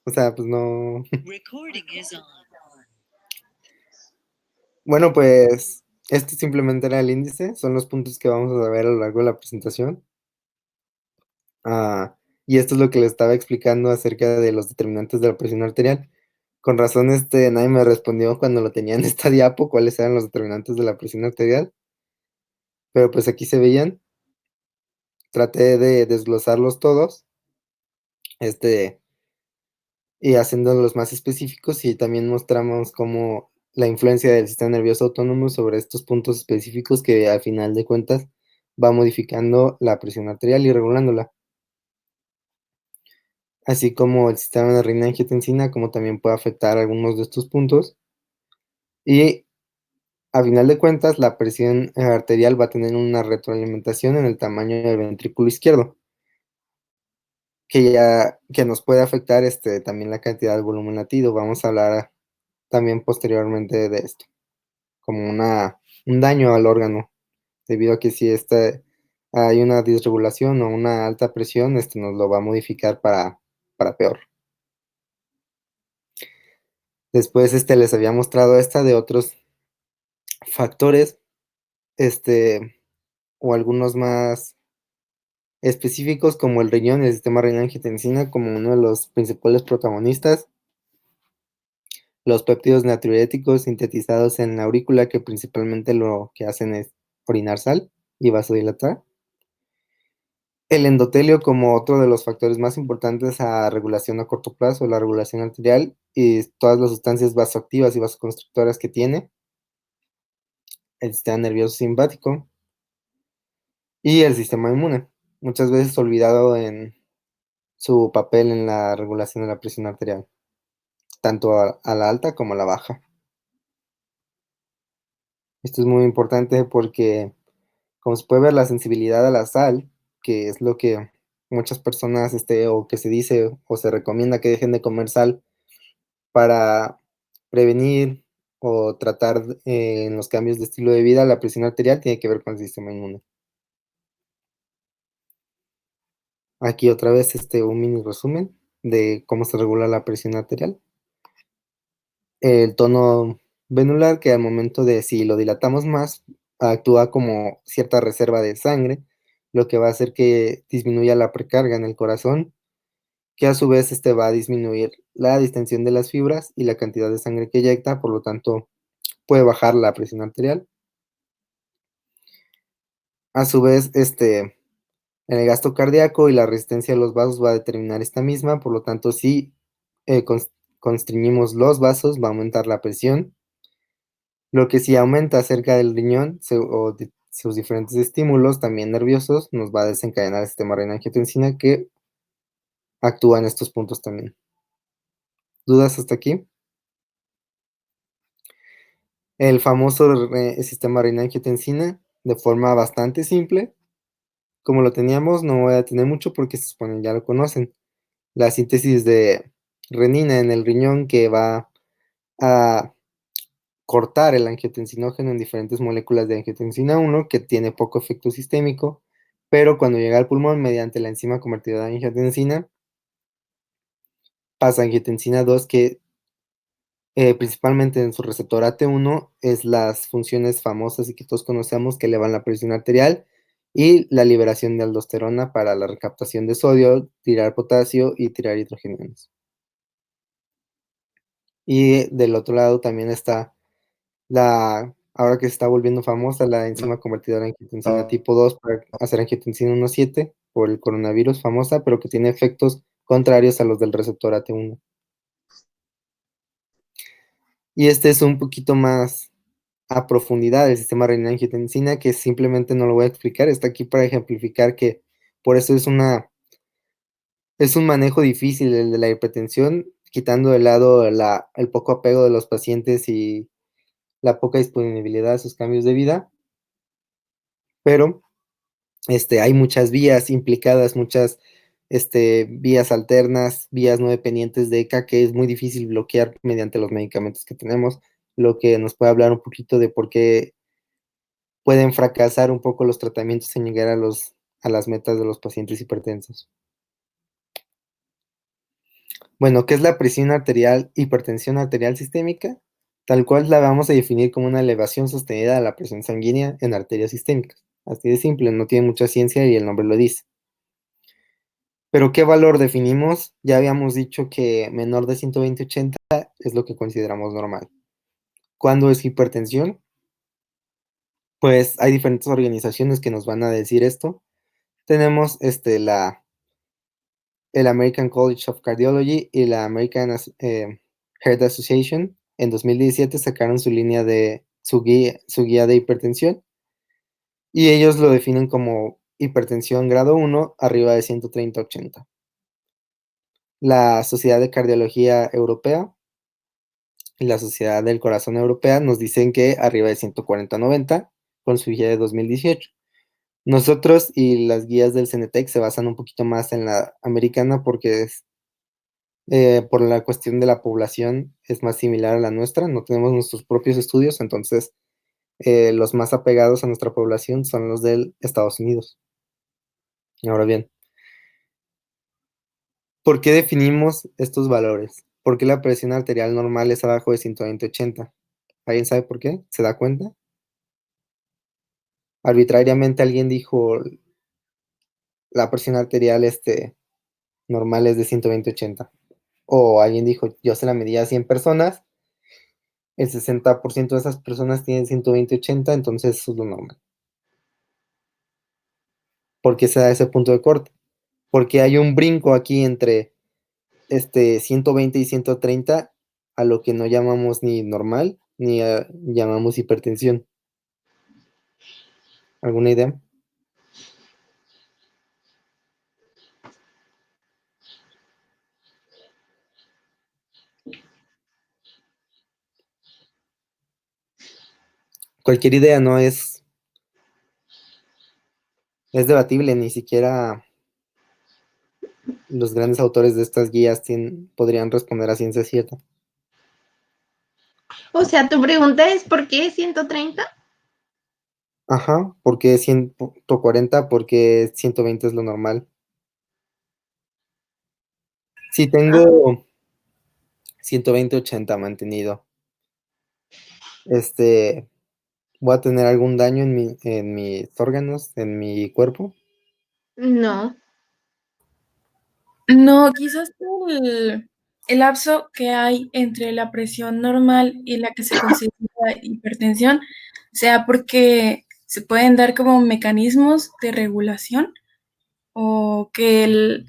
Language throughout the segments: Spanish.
O sea, pues no. Bueno, pues este simplemente era el índice, son los puntos que vamos a ver a lo largo de la presentación. Ah, y esto es lo que le estaba explicando acerca de los determinantes de la presión arterial. Con razón, nadie me respondió cuando lo tenía en esta diapo, cuáles eran los determinantes de la presión arterial, pero pues aquí se veían. Traté de desglosarlos todos, este, y haciéndolos más específicos, y también mostramos cómo la influencia del sistema nervioso autónomo sobre estos puntos específicos que al final de cuentas va modificando la presión arterial y regulándola, así como el sistema de renina-angiotensina, como también puede afectar algunos de estos puntos. Y a final de cuentas, la presión arterial va a tener una retroalimentación en el tamaño del ventrículo izquierdo, que nos puede afectar, también la cantidad de volumen latido. Vamos a hablar también posteriormente de esto, como un daño al órgano, debido a que si hay una disregulación o una alta presión, nos lo va a modificar para peor. Después, les había mostrado esta de otros factores, o algunos más específicos, como el riñón y el sistema renina-angiotensina, como uno de los principales protagonistas. Los péptidos natriuréticos sintetizados en la aurícula, que principalmente lo que hacen es orinar sal y vasodilatar. El endotelio como otro de los factores más importantes a regulación a corto plazo, la regulación arterial y todas las sustancias vasoactivas y vasoconstrictoras que tiene. El sistema nervioso simpático y el sistema inmune, muchas veces olvidado en su papel en la regulación de la presión arterial, tanto a la alta como a la baja. Esto es muy importante porque, como se puede ver, la sensibilidad a la sal, que es lo que muchas personas, o que se dice o se recomienda que dejen de comer sal para prevenir o tratar, en los cambios de estilo de vida, la presión arterial tiene que ver con el sistema inmune. Aquí otra vez, un mini resumen de cómo se regula la presión arterial. El tono venular, que al momento de si lo dilatamos más, actúa como cierta reserva de sangre, lo que va a hacer que disminuya la precarga en el corazón, que a su vez, va a disminuir la distensión de las fibras y la cantidad de sangre que eyecta, por lo tanto, puede bajar la presión arterial. A su vez, en el gasto cardíaco y la resistencia de los vasos va a determinar esta misma, por lo tanto, si constreñimos los vasos, va a aumentar la presión. Lo que si aumenta cerca del riñón o de sus diferentes estímulos, también nerviosos, nos va a desencadenar el sistema renina-angiotensina, que actúa en estos puntos también. ¿Dudas hasta aquí? El famoso sistema renina-angiotensina, de forma bastante simple, como lo teníamos, no voy a tener mucho porque se supone ya lo conocen. La síntesis de renina en el riñón, que va a cortar el angiotensinógeno en diferentes moléculas de angiotensina 1, que tiene poco efecto sistémico, pero cuando llega al pulmón mediante la enzima convertidora de angiotensina, pasa a angiotensina 2, que principalmente en su receptor AT1 es las funciones famosas y que todos conocemos, que elevan la presión arterial y la liberación de aldosterona para la recaptación de sodio, tirar potasio y tirar hidrogeniones. Y del otro lado también está ahora que se está volviendo famosa, la enzima convertidora de angiotensina tipo 2 para hacer angiotensina 1,7 por el coronavirus, famosa, pero que tiene efectos contrarios a los del receptor AT1. Y este es un poquito más a profundidad del sistema renina-angiotensina, que simplemente no lo voy a explicar, está aquí para ejemplificar que por eso es un manejo difícil el de la hipertensión, quitando de lado el poco apego de los pacientes y la poca disponibilidad a sus cambios de vida, pero hay muchas vías implicadas, muchas, vías alternas, vías no dependientes de ECA, que es muy difícil bloquear mediante los medicamentos que tenemos, lo que nos puede hablar un poquito de por qué pueden fracasar un poco los tratamientos en llegar a las metas de los pacientes hipertensos. Bueno, ¿qué es la presión arterial, hipertensión arterial sistémica? Tal cual la vamos a definir como una elevación sostenida de la presión sanguínea en arterias sistémicas. Así de simple, no tiene mucha ciencia y el nombre lo dice. Pero ¿qué valor definimos? Ya habíamos dicho que menor de 120/80 es lo que consideramos normal. ¿Cuándo es hipertensión? Pues hay diferentes organizaciones que nos van a decir esto. Tenemos el American College of Cardiology y la American Heart Association. En 2017 sacaron su guía de hipertensión y ellos lo definen como hipertensión grado 1 arriba de 130/80. La Sociedad de Cardiología Europea y la Sociedad del Corazón Europea nos dicen que arriba de 140/90 con su guía de 2018. Nosotros y las guías del CENETEC se basan un poquito más en la americana porque por la cuestión de la población es más similar a la nuestra, no tenemos nuestros propios estudios, entonces los más apegados a nuestra población son los del Estados Unidos. Ahora bien, ¿por qué definimos estos valores? ¿Por qué la presión arterial normal es abajo de 120/80? ¿Alguien sabe por qué? ¿Se da cuenta? Arbitrariamente alguien dijo la presión arterial normal es de 120/80. O alguien dijo, yo se la medí a 100 personas, el 60% de esas personas tienen 120/80, entonces eso es lo normal. ¿Por qué se da ese punto de corte? Porque hay un brinco aquí entre 120 y 130 a lo que no llamamos ni normal ni llamamos hipertensión. ¿Alguna idea? Cualquier idea no es debatible, ni siquiera los grandes autores de estas guías podrían responder a ciencia cierta. O sea, tu pregunta es ¿por qué 130? Ajá, ¿por qué 140? Porque 120 es lo normal. Si Ah, tengo 120/80 mantenido, este, ¿voy a tener algún daño en mis órganos, en mi cuerpo? no. No, quizás el lapso que hay entre la presión normal y la que se considera hipertensión sea porque se pueden dar como mecanismos de regulación o que el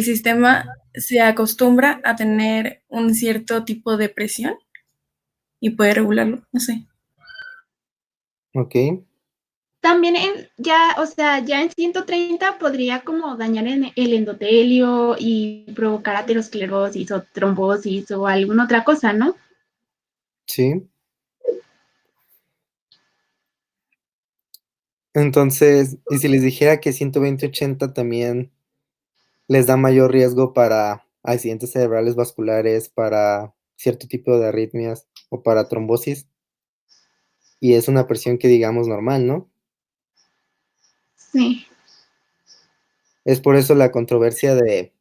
sistema se acostumbra a tener un cierto tipo de presión y puede regularlo, no sé. Ok, También ya, o sea, ya en 130 podría como dañar el endotelio y provocar aterosclerosis o trombosis o alguna otra cosa, ¿no? sí. Entonces, ¿y si les dijera que 120/80 también les da mayor riesgo para accidentes cerebrales vasculares, para cierto tipo de arritmias o para trombosis? Y es una presión que digamos normal, ¿no? Sí. Es por eso la controversia de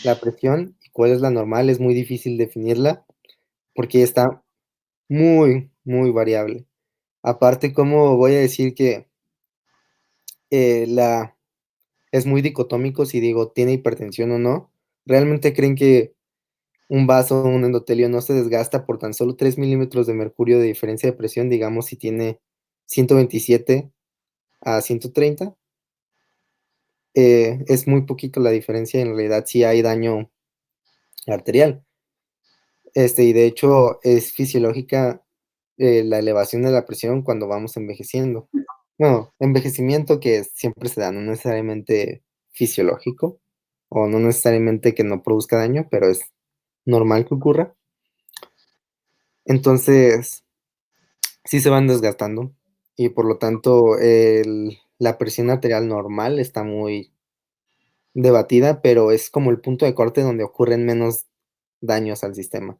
la presión y cuál es la normal, es muy difícil definirla, porque está muy, muy variable. Aparte, ¿cómo voy a decir que la es muy dicotómico si digo tiene hipertensión o no? ¿Realmente creen que un vaso o un endotelio no se desgasta por tan solo 3 milímetros de mercurio de diferencia de presión, digamos, si tiene 127/130? Es muy poquito la diferencia, en realidad sí hay daño arterial. Y de hecho es fisiológica, la elevación de la presión cuando vamos envejeciendo. Bueno, envejecimiento que siempre se da, no necesariamente fisiológico, o no necesariamente que no produzca daño, pero es normal que ocurra. Entonces, sí se van desgastando y por lo tanto, la presión arterial normal está muy debatida, pero es como el punto de corte donde ocurren menos daños al sistema.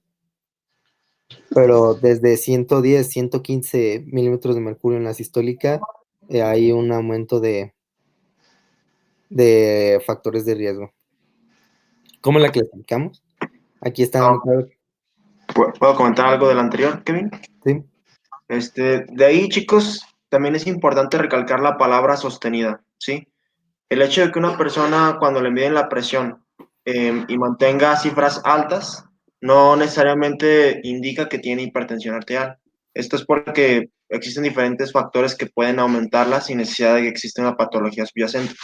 Pero desde 110, 115 milímetros de mercurio en la sistólica, hay un aumento de factores de riesgo. ¿Cómo la clasificamos? Aquí está anotado. ¿Puedo comentar algo del anterior, Kevin? Sí, De ahí, chicos, también es importante recalcar la palabra sostenida, ¿sí? El hecho de que una persona, cuando le miden la presión y mantenga cifras altas, no necesariamente indica que tiene hipertensión arterial. Esto es porque existen diferentes factores que pueden aumentarla sin necesidad de que exista una patología subyacente,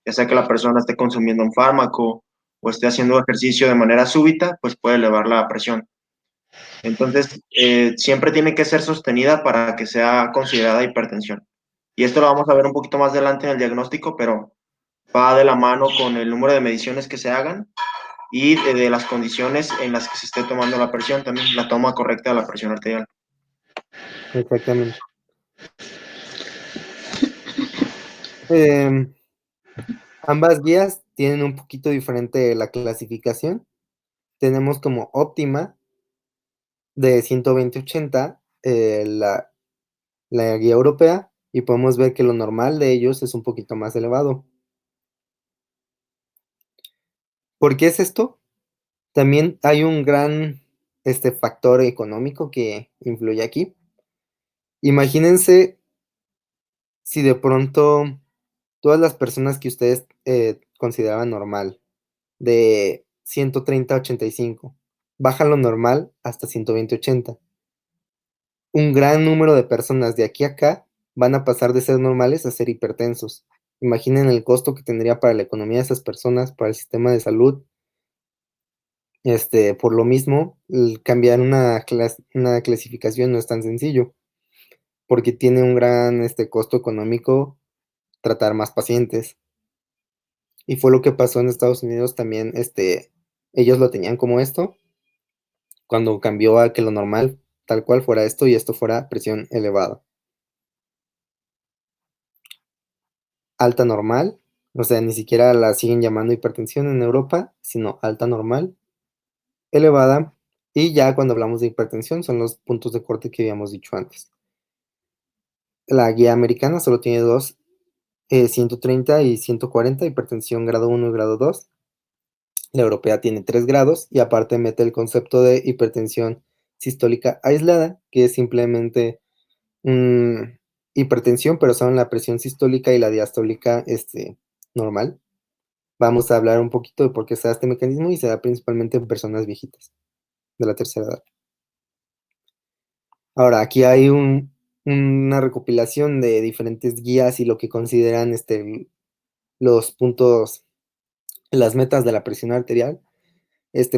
ya sea que la persona esté consumiendo un fármaco o esté haciendo ejercicio de manera súbita, pues puede elevar la presión. Entonces, siempre tiene que ser sostenida para que sea considerada hipertensión. Y esto lo vamos a ver un poquito más adelante en el diagnóstico, pero va de la mano con el número de mediciones que se hagan y de las condiciones en las que se esté tomando la presión también, la toma correcta de la presión arterial. exactamente. Em, Ambas guías tienen un poquito diferente la clasificación. Tenemos como óptima de 120/80 la guía europea, y podemos ver que lo normal de ellos es un poquito más elevado. ¿Por qué es esto? También hay un gran factor económico que influye aquí. Imagínense si de pronto todas las personas que ustedes consideraban normal, de 130/85, baja lo normal hasta 120/80. Un gran número de personas de aquí a acá van a pasar de ser normales a ser hipertensos. Imaginen el costo que tendría para la economía de esas personas, para el sistema de salud. Por lo mismo, cambiar una clasificación no es tan sencillo, porque tiene un gran costo económico tratar más pacientes. Y fue lo que pasó en Estados Unidos también. Ellos lo tenían como esto, cuando cambió a que lo normal tal cual fuera esto y esto fuera presión elevada. Alta normal, o sea, ni siquiera la siguen llamando hipertensión en Europa, sino alta normal, elevada, y ya cuando hablamos de hipertensión son los puntos de corte que habíamos dicho antes. La guía americana solo tiene dos, 130 y 140, hipertensión grado 1 y grado 2. La europea tiene 3 grados y aparte mete el concepto de hipertensión sistólica aislada, que es simplemente hipertensión, pero solo en la presión sistólica y la diastólica normal. Vamos a hablar un poquito de por qué se da este mecanismo y se da principalmente en personas viejitas de la tercera edad. Ahora, aquí hay una recopilación de diferentes guías y lo que consideran los puntos, las metas de la presión arterial.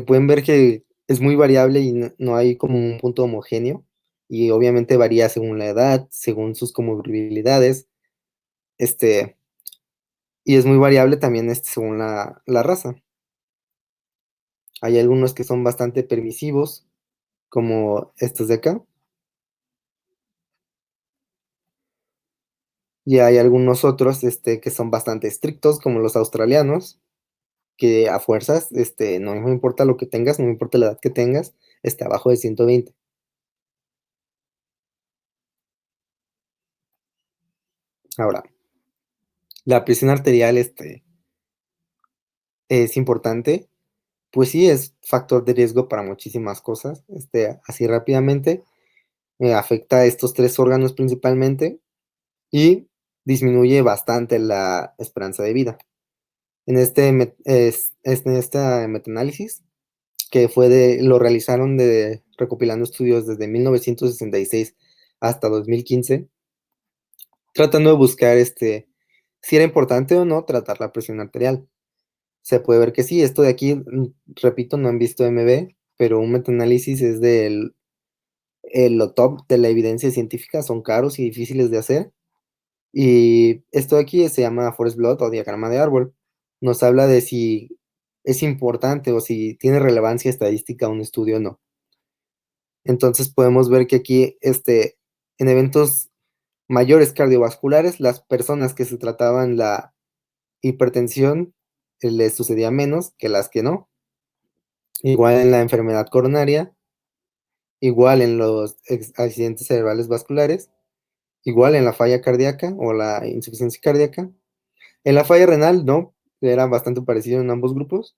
Pueden ver que es muy variable y no hay como un punto homogéneo, y obviamente varía según la edad, según sus comorbilidades, y es muy variable también según la raza. Hay algunos que son bastante permisivos, como estos de acá, y hay algunos otros que son bastante estrictos, como los australianos, que a fuerzas, no me importa lo que tengas, no me importa la edad que tengas, abajo de 120. Ahora, la presión arterial es importante, pues sí, es factor de riesgo para muchísimas cosas. Así rápidamente, afecta a estos 3 órganos principalmente y disminuye bastante la esperanza de vida. En este metaanálisis, que lo realizaron recopilando estudios desde 1966 hasta 2015, tratando de buscar si era importante o no tratar la presión arterial. Se puede ver que sí. Esto de aquí, repito, no han visto MB, pero un metaanálisis es lo top de la evidencia científica, son caros y difíciles de hacer. Y esto de aquí se llama Forest Plot o diagrama de árbol. Nos habla de si es importante o si tiene relevancia estadística un estudio o no. Entonces podemos ver que aquí, en eventos mayores cardiovasculares, las personas que se trataban la hipertensión les sucedía menos que las que no. Igual en la enfermedad coronaria, igual en los accidentes cerebrales vasculares, igual en la falla cardíaca o la insuficiencia cardíaca. En la falla renal, no, era bastante parecido en ambos grupos.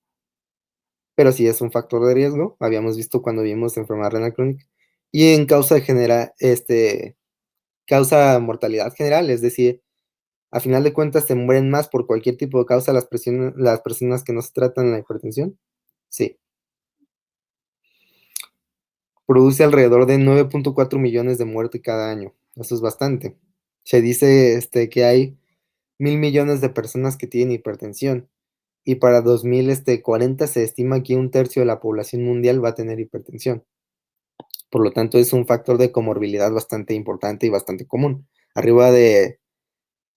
pero sí es un factor de riesgo, habíamos visto cuando vimos enfermedad renal crónica, y en causa mortalidad general, es decir, a final de cuentas se mueren más por cualquier tipo de causa las personas que no se tratan la hipertensión. Sí. Produce alrededor de 9.4 millones de muertes cada año. Eso es bastante. Se dice que hay 1.000 millones de personas que tienen hipertensión. Y para 2040 se estima que un tercio de la población mundial va a tener hipertensión. Por lo tanto, es un factor de comorbilidad bastante importante y bastante común. Arriba de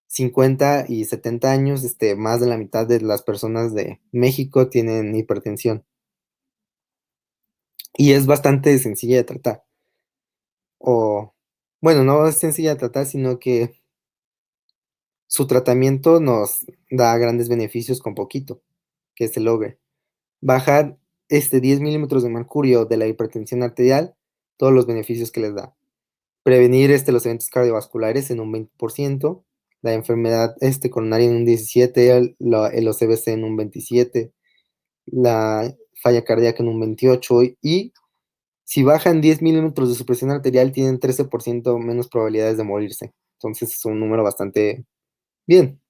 50 y 70 años, más de la mitad de las personas de México tienen hipertensión. Y es bastante sencilla de tratar. O, bueno, no es sencilla de tratar, sino que su tratamiento nos da grandes beneficios con poquito que se logre. Bajar 10 milímetros de mercurio de la hipertensión arterial, todos los beneficios que les da. Prevenir los eventos cardiovasculares en un 20%, la enfermedad coronaria en un 17%, el OCVC en un 27%, la falla cardíaca en un 28%, y si bajan 10 milímetros de su presión arterial, tienen 13% menos probabilidades de morirse. Entonces es un número bastante bien.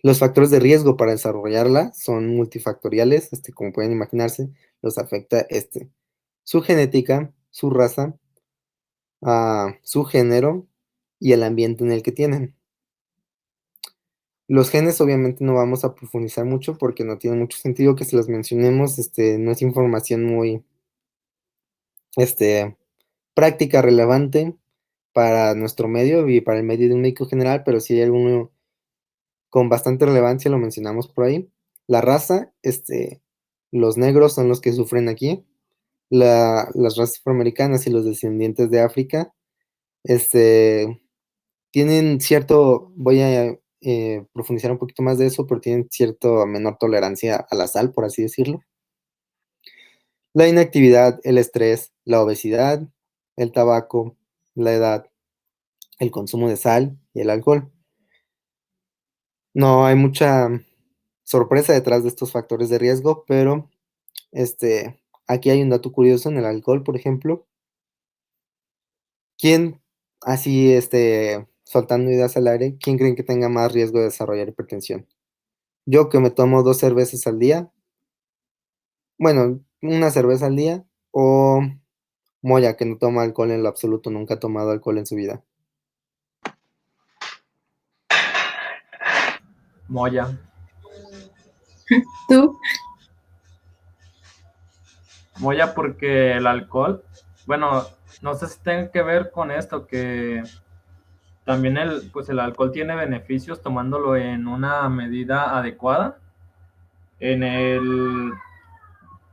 Los factores de riesgo para desarrollarla son multifactoriales, como pueden imaginarse, los afecta su genética, su raza, su género y el ambiente en el que tienen. Los genes obviamente no vamos a profundizar mucho porque no tiene mucho sentido que se los mencionemos, no es información muy práctica, relevante para nuestro medio y para el medio de un médico general, pero si hay alguno con bastante relevancia, lo mencionamos por ahí. La raza, los negros son los que sufren aquí, las razas afroamericanas y los descendientes de África, tienen cierto, voy a profundizar un poquito más de eso, pero tienen cierto menor tolerancia a la sal, por así decirlo. La inactividad, el estrés, la obesidad, el tabaco, la edad, el consumo de sal y el alcohol. No hay mucha sorpresa detrás de estos factores de riesgo, pero aquí hay un dato curioso en el alcohol, por ejemplo. ¿Quién, así, soltando ideas al aire, quién creen que tenga más riesgo de desarrollar hipertensión? Yo, que me tomo 2 cervezas al día, bueno, una cerveza al día, o Moya, que no toma alcohol en lo absoluto, nunca ha tomado alcohol en su vida. Moya. ¿Tú? Moya porque el alcohol, bueno, no sé si tenga que ver con esto, que también el alcohol tiene beneficios tomándolo en una medida adecuada.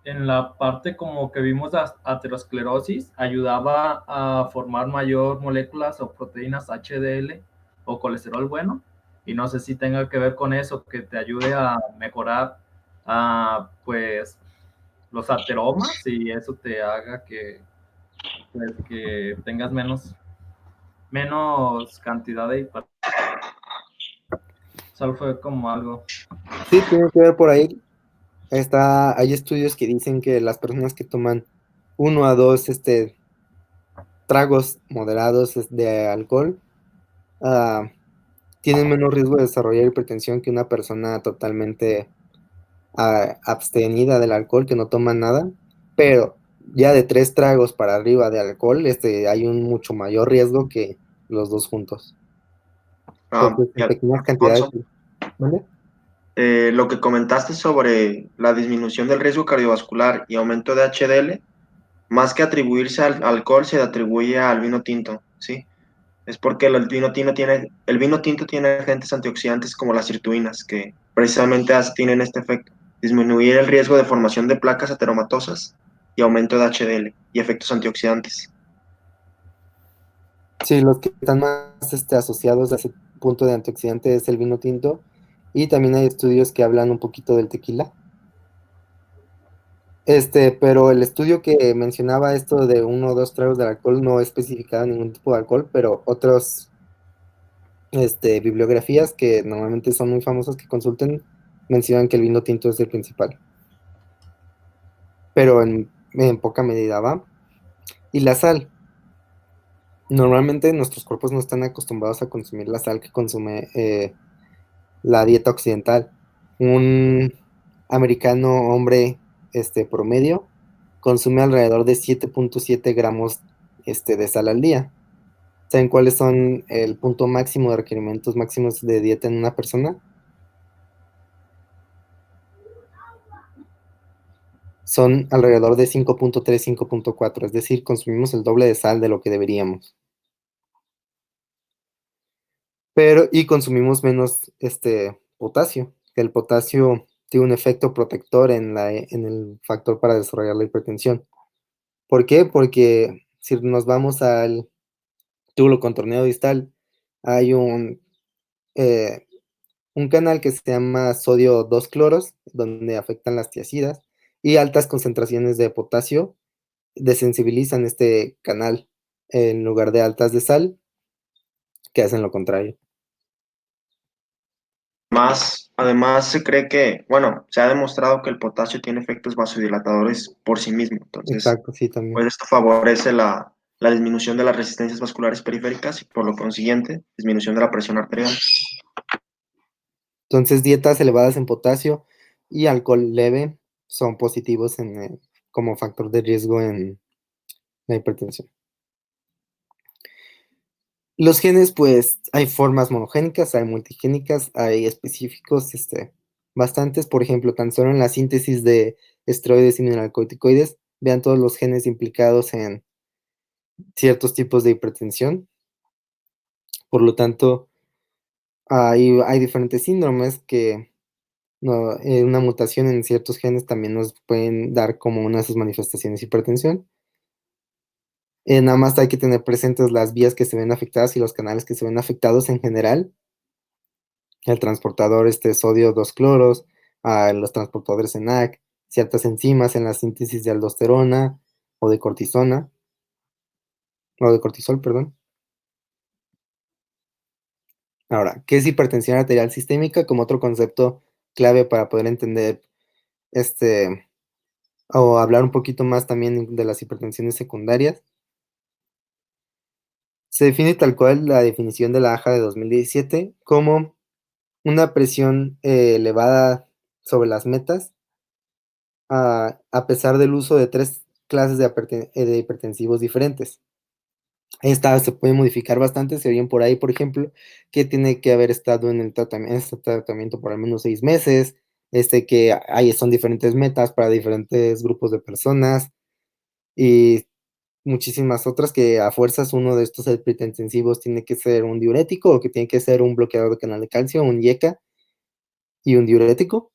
En la parte como que vimos la aterosclerosis, ayudaba a formar mayor moléculas o proteínas HDL o colesterol bueno, y no sé si tenga que ver con eso, que te ayude a mejorar pues los ateromas y eso te haga que tengas menos cantidad de hipertensión. Solo fue como algo. Sí, tiene que ver por ahí. Hay estudios que dicen que las personas que toman 1 a 2 tragos moderados de alcohol tienen menos riesgo de desarrollar hipertensión que una persona totalmente abstenida del alcohol, que no toma nada, pero ya de 3 tragos para arriba de alcohol, hay un mucho mayor riesgo que los dos juntos. Entonces, en pequeñas cantidades. Alfonso, ¿Vale? lo que comentaste sobre la disminución del riesgo cardiovascular y aumento de HDL, más que atribuirse al alcohol, se atribuye al vino tinto, ¿sí? Es porque el vino tinto tiene agentes antioxidantes como las sirtuinas, que precisamente tienen este efecto, disminuir el riesgo de formación de placas ateromatosas y aumento de HDL y efectos antioxidantes. Sí, los que están más asociados a ese punto de antioxidante es el vino tinto, y también hay estudios que hablan un poquito del tequila. Pero el estudio que mencionaba esto de 1 o 2 tragos de alcohol no especificaba ningún tipo de alcohol, pero otras bibliografías que normalmente son muy famosas que consulten mencionan que el vino tinto es el principal. pero en poca medida, ¿va? Y la sal. Normalmente nuestros cuerpos no están acostumbrados a consumir la sal que consume la dieta occidental. Un americano hombre promedio consume alrededor de 7.7 gramos de sal al día. ¿Saben cuáles son el punto máximo de requerimientos máximos de dieta en una persona? Son alrededor de 5.3, 5.4, es decir, consumimos el doble de sal de lo que deberíamos. Y consumimos menos potasio. El potasio tiene un efecto protector en el factor para desarrollar la hipertensión. ¿Por qué? Porque si nos vamos al túbulo contorneado distal, hay eh, un canal que se llama sodio 2-cloros, donde afectan las tiacidas, y altas concentraciones de potasio desensibilizan este canal en lugar de altas de sal, que hacen lo contrario. Además se cree que, bueno, se ha demostrado que el potasio tiene efectos vasodilatadores por sí mismo. Entonces, Exacto, sí, también. pues esto favorece la disminución de las resistencias vasculares periféricas y por lo consiguiente, disminución de la presión arterial. Entonces, dietas elevadas en potasio y alcohol leve son positivos como factor de riesgo en la hipertensión. Los genes, pues, hay formas monogénicas, hay multigénicas, hay específicos, bastantes. Por ejemplo, tan solo en la síntesis de esteroides y mineralocorticoides, vean todos los genes implicados en ciertos tipos de hipertensión. Por lo tanto, hay diferentes síndromes que una mutación en ciertos genes también nos pueden dar como una de sus manifestaciones de hipertensión. Nada más hay que tener presentes las vías que se ven afectadas y los canales que se ven afectados en general. El transportador sodio 2-cloros, los transportadores ENaC, ciertas enzimas en la síntesis de aldosterona o de cortisona, o de cortisol, perdón. Ahora, ¿qué es hipertensión arterial sistémica? Como otro concepto clave para poder entender o hablar un poquito más también de las hipertensiones secundarias. Se define tal cual la definición de la AJA de 2017 como una presión elevada sobre las metas a pesar del uso de 3 clases de hipertensivos diferentes. Esta se puede modificar bastante, se oyen por ahí, por ejemplo, que tiene que haber estado en este tratamiento por al menos 6 meses, que son diferentes metas para diferentes grupos de personas, y muchísimas otras que a fuerzas uno de estos hipertensivos tiene que ser un diurético, o que tiene que ser un bloqueador de canal de calcio, un IECA, y un diurético,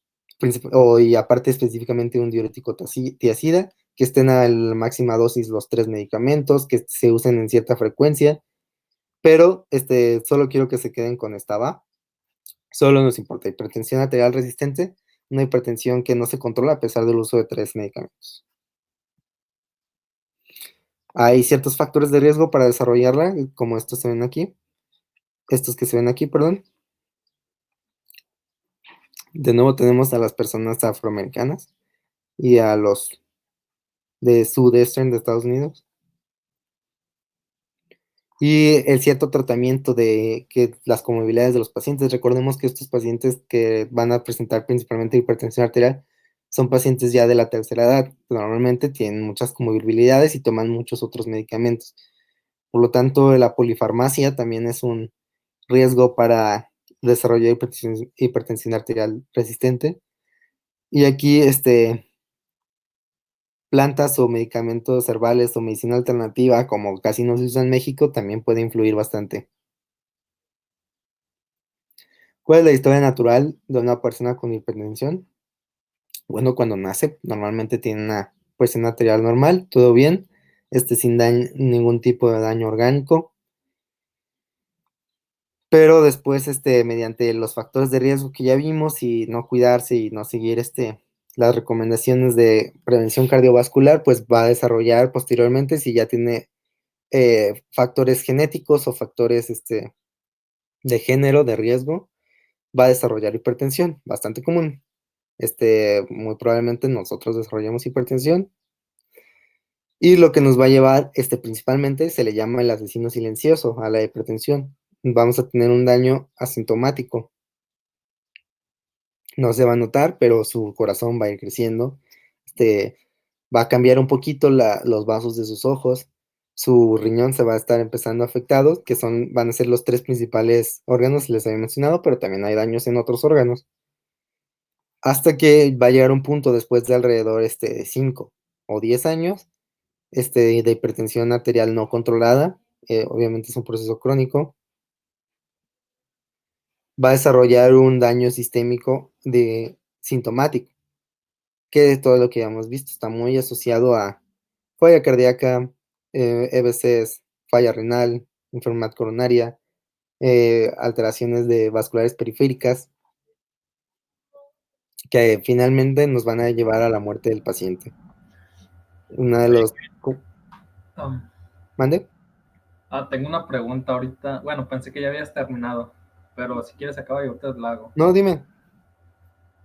y aparte específicamente un diurético tiacida, que estén a la máxima dosis los 3 medicamentos, que se usen en cierta frecuencia, pero solo quiero que se queden con esta, ¿va? Solo nos importa hipertensión arterial resistente, una hipertensión que no se controla a pesar del uso de 3 medicamentos. Hay ciertos factores de riesgo para desarrollarla, como estos que se ven aquí, perdón. De nuevo tenemos a las personas afroamericanas y a los de Southeastern de Estados Unidos. Y el cierto tratamiento de que las comorbilidades de los pacientes. Recordemos que estos pacientes que van a presentar principalmente hipertensión arterial son pacientes ya de la tercera edad. Normalmente tienen muchas comorbilidades y toman muchos otros medicamentos. Por lo tanto, la polifarmacia también es un riesgo para desarrollar hipertensión arterial resistente. Y aquí, plantas o medicamentos herbales o medicina alternativa, como casi no se usa en México, también puede influir bastante. ¿Cuál es la historia natural de una persona con hipertensión? Bueno, cuando nace, normalmente tiene una presión arterial normal, todo bien, sin ningún tipo de daño orgánico. Pero después, mediante los factores de riesgo que ya vimos y no cuidarse y no seguir, las recomendaciones de prevención cardiovascular, pues va a desarrollar posteriormente, si ya tiene factores genéticos o factores, de género, de riesgo, va a desarrollar hipertensión, bastante común. muy probablemente nosotros desarrollamos hipertensión. Y lo que nos va a llevar, principalmente, se le llama el asesino silencioso a la hipertensión. Vamos a tener un daño asintomático. No se va a notar, pero su corazón va a ir creciendo. Va a cambiar un poquito los vasos de sus ojos. Su riñón se va a estar empezando afectado, que van a ser los 3 principales órganos, les había mencionado, pero también hay daños en otros órganos. Hasta que va a llegar un punto después de alrededor, de 5 o 10 años, de hipertensión arterial no controlada, obviamente es un proceso crónico, va a desarrollar un daño sistémico sintomático, que todo lo que ya hemos visto está muy asociado a falla cardíaca, EBCs, falla renal, enfermedad coronaria, alteraciones vasculares periféricas, que finalmente nos van a llevar a la muerte del paciente. Una de los... ¿Mande? Tengo una pregunta ahorita. Bueno, pensé que ya habías terminado, pero si quieres acaba y ahorita te la hago. No, dime.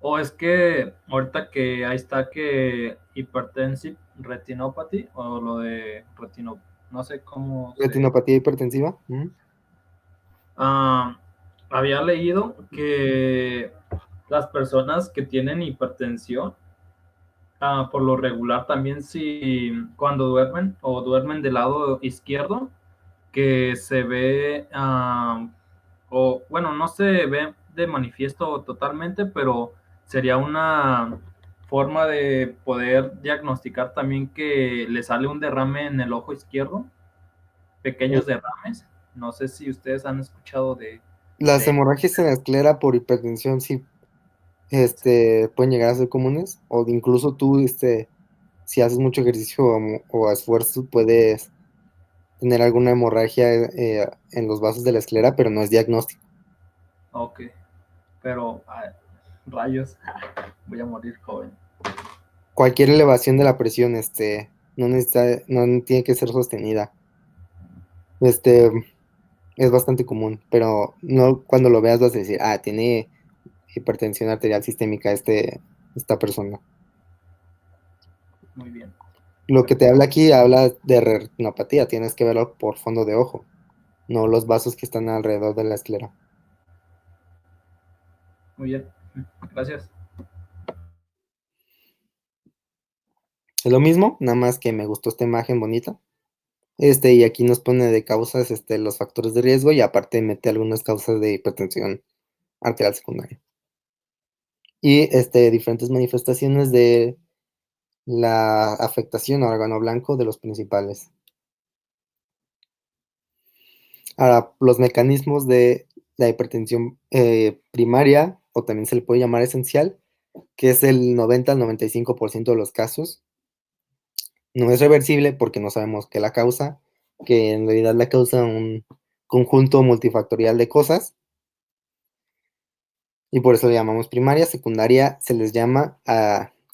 O es que ahorita que ahí está que hipertensive retinopathy o lo de no sé cómo Retinopatía hipertensiva. había leído que las personas que tienen hipertensión, por lo regular también si cuando duermen o duermen del lado izquierdo, que se ve, o bueno, no se ve de manifiesto totalmente, pero sería una forma de poder diagnosticar también que le sale un derrame en el ojo izquierdo, pequeños derrames. No sé si ustedes han escuchado Las hemorragias en la esclera por hipertensión sí pueden llegar a ser comunes, o incluso tú, si haces mucho ejercicio o esfuerzo, puedes tener alguna hemorragia en los vasos de la esclera, pero no es diagnóstico. Ok, pero rayos, voy a morir joven. Cualquier elevación de la presión, no tiene que ser sostenida. Es bastante común, pero no cuando lo veas vas a decir, tiene hipertensión arterial sistémica esta persona. Muy bien. Lo que te habla aquí habla de retinopatía, tienes que verlo por fondo de ojo, no los vasos que están alrededor de la esclera. Muy bien, gracias. Es lo mismo, nada más que me gustó esta imagen bonita. Y aquí nos pone de causas los factores de riesgo y aparte mete algunas causas de hipertensión arterial secundaria. Y diferentes manifestaciones de la afectación a órgano blanco de los principales. Ahora, los mecanismos de la hipertensión primaria, o también se le puede llamar esencial, que es el 90 al 95% de los casos. No es reversible porque no sabemos qué la causa, que en realidad la causa un conjunto multifactorial de cosas, y por eso le llamamos primaria. Secundaria se les llama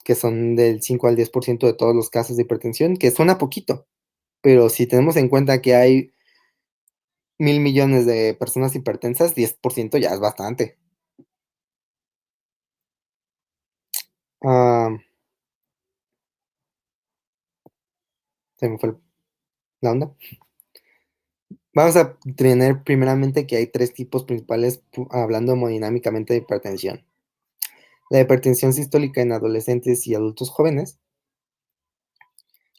que son del 5 al 10% de todos los casos de hipertensión, que suena poquito, pero si tenemos en cuenta que hay 1,000 millones de personas hipertensas, 10% ya es bastante. Se me fue la onda. Vamos a tener primeramente que hay 3 tipos principales hablando hemodinámicamente de hipertensión. La hipertensión sistólica en adolescentes y adultos jóvenes.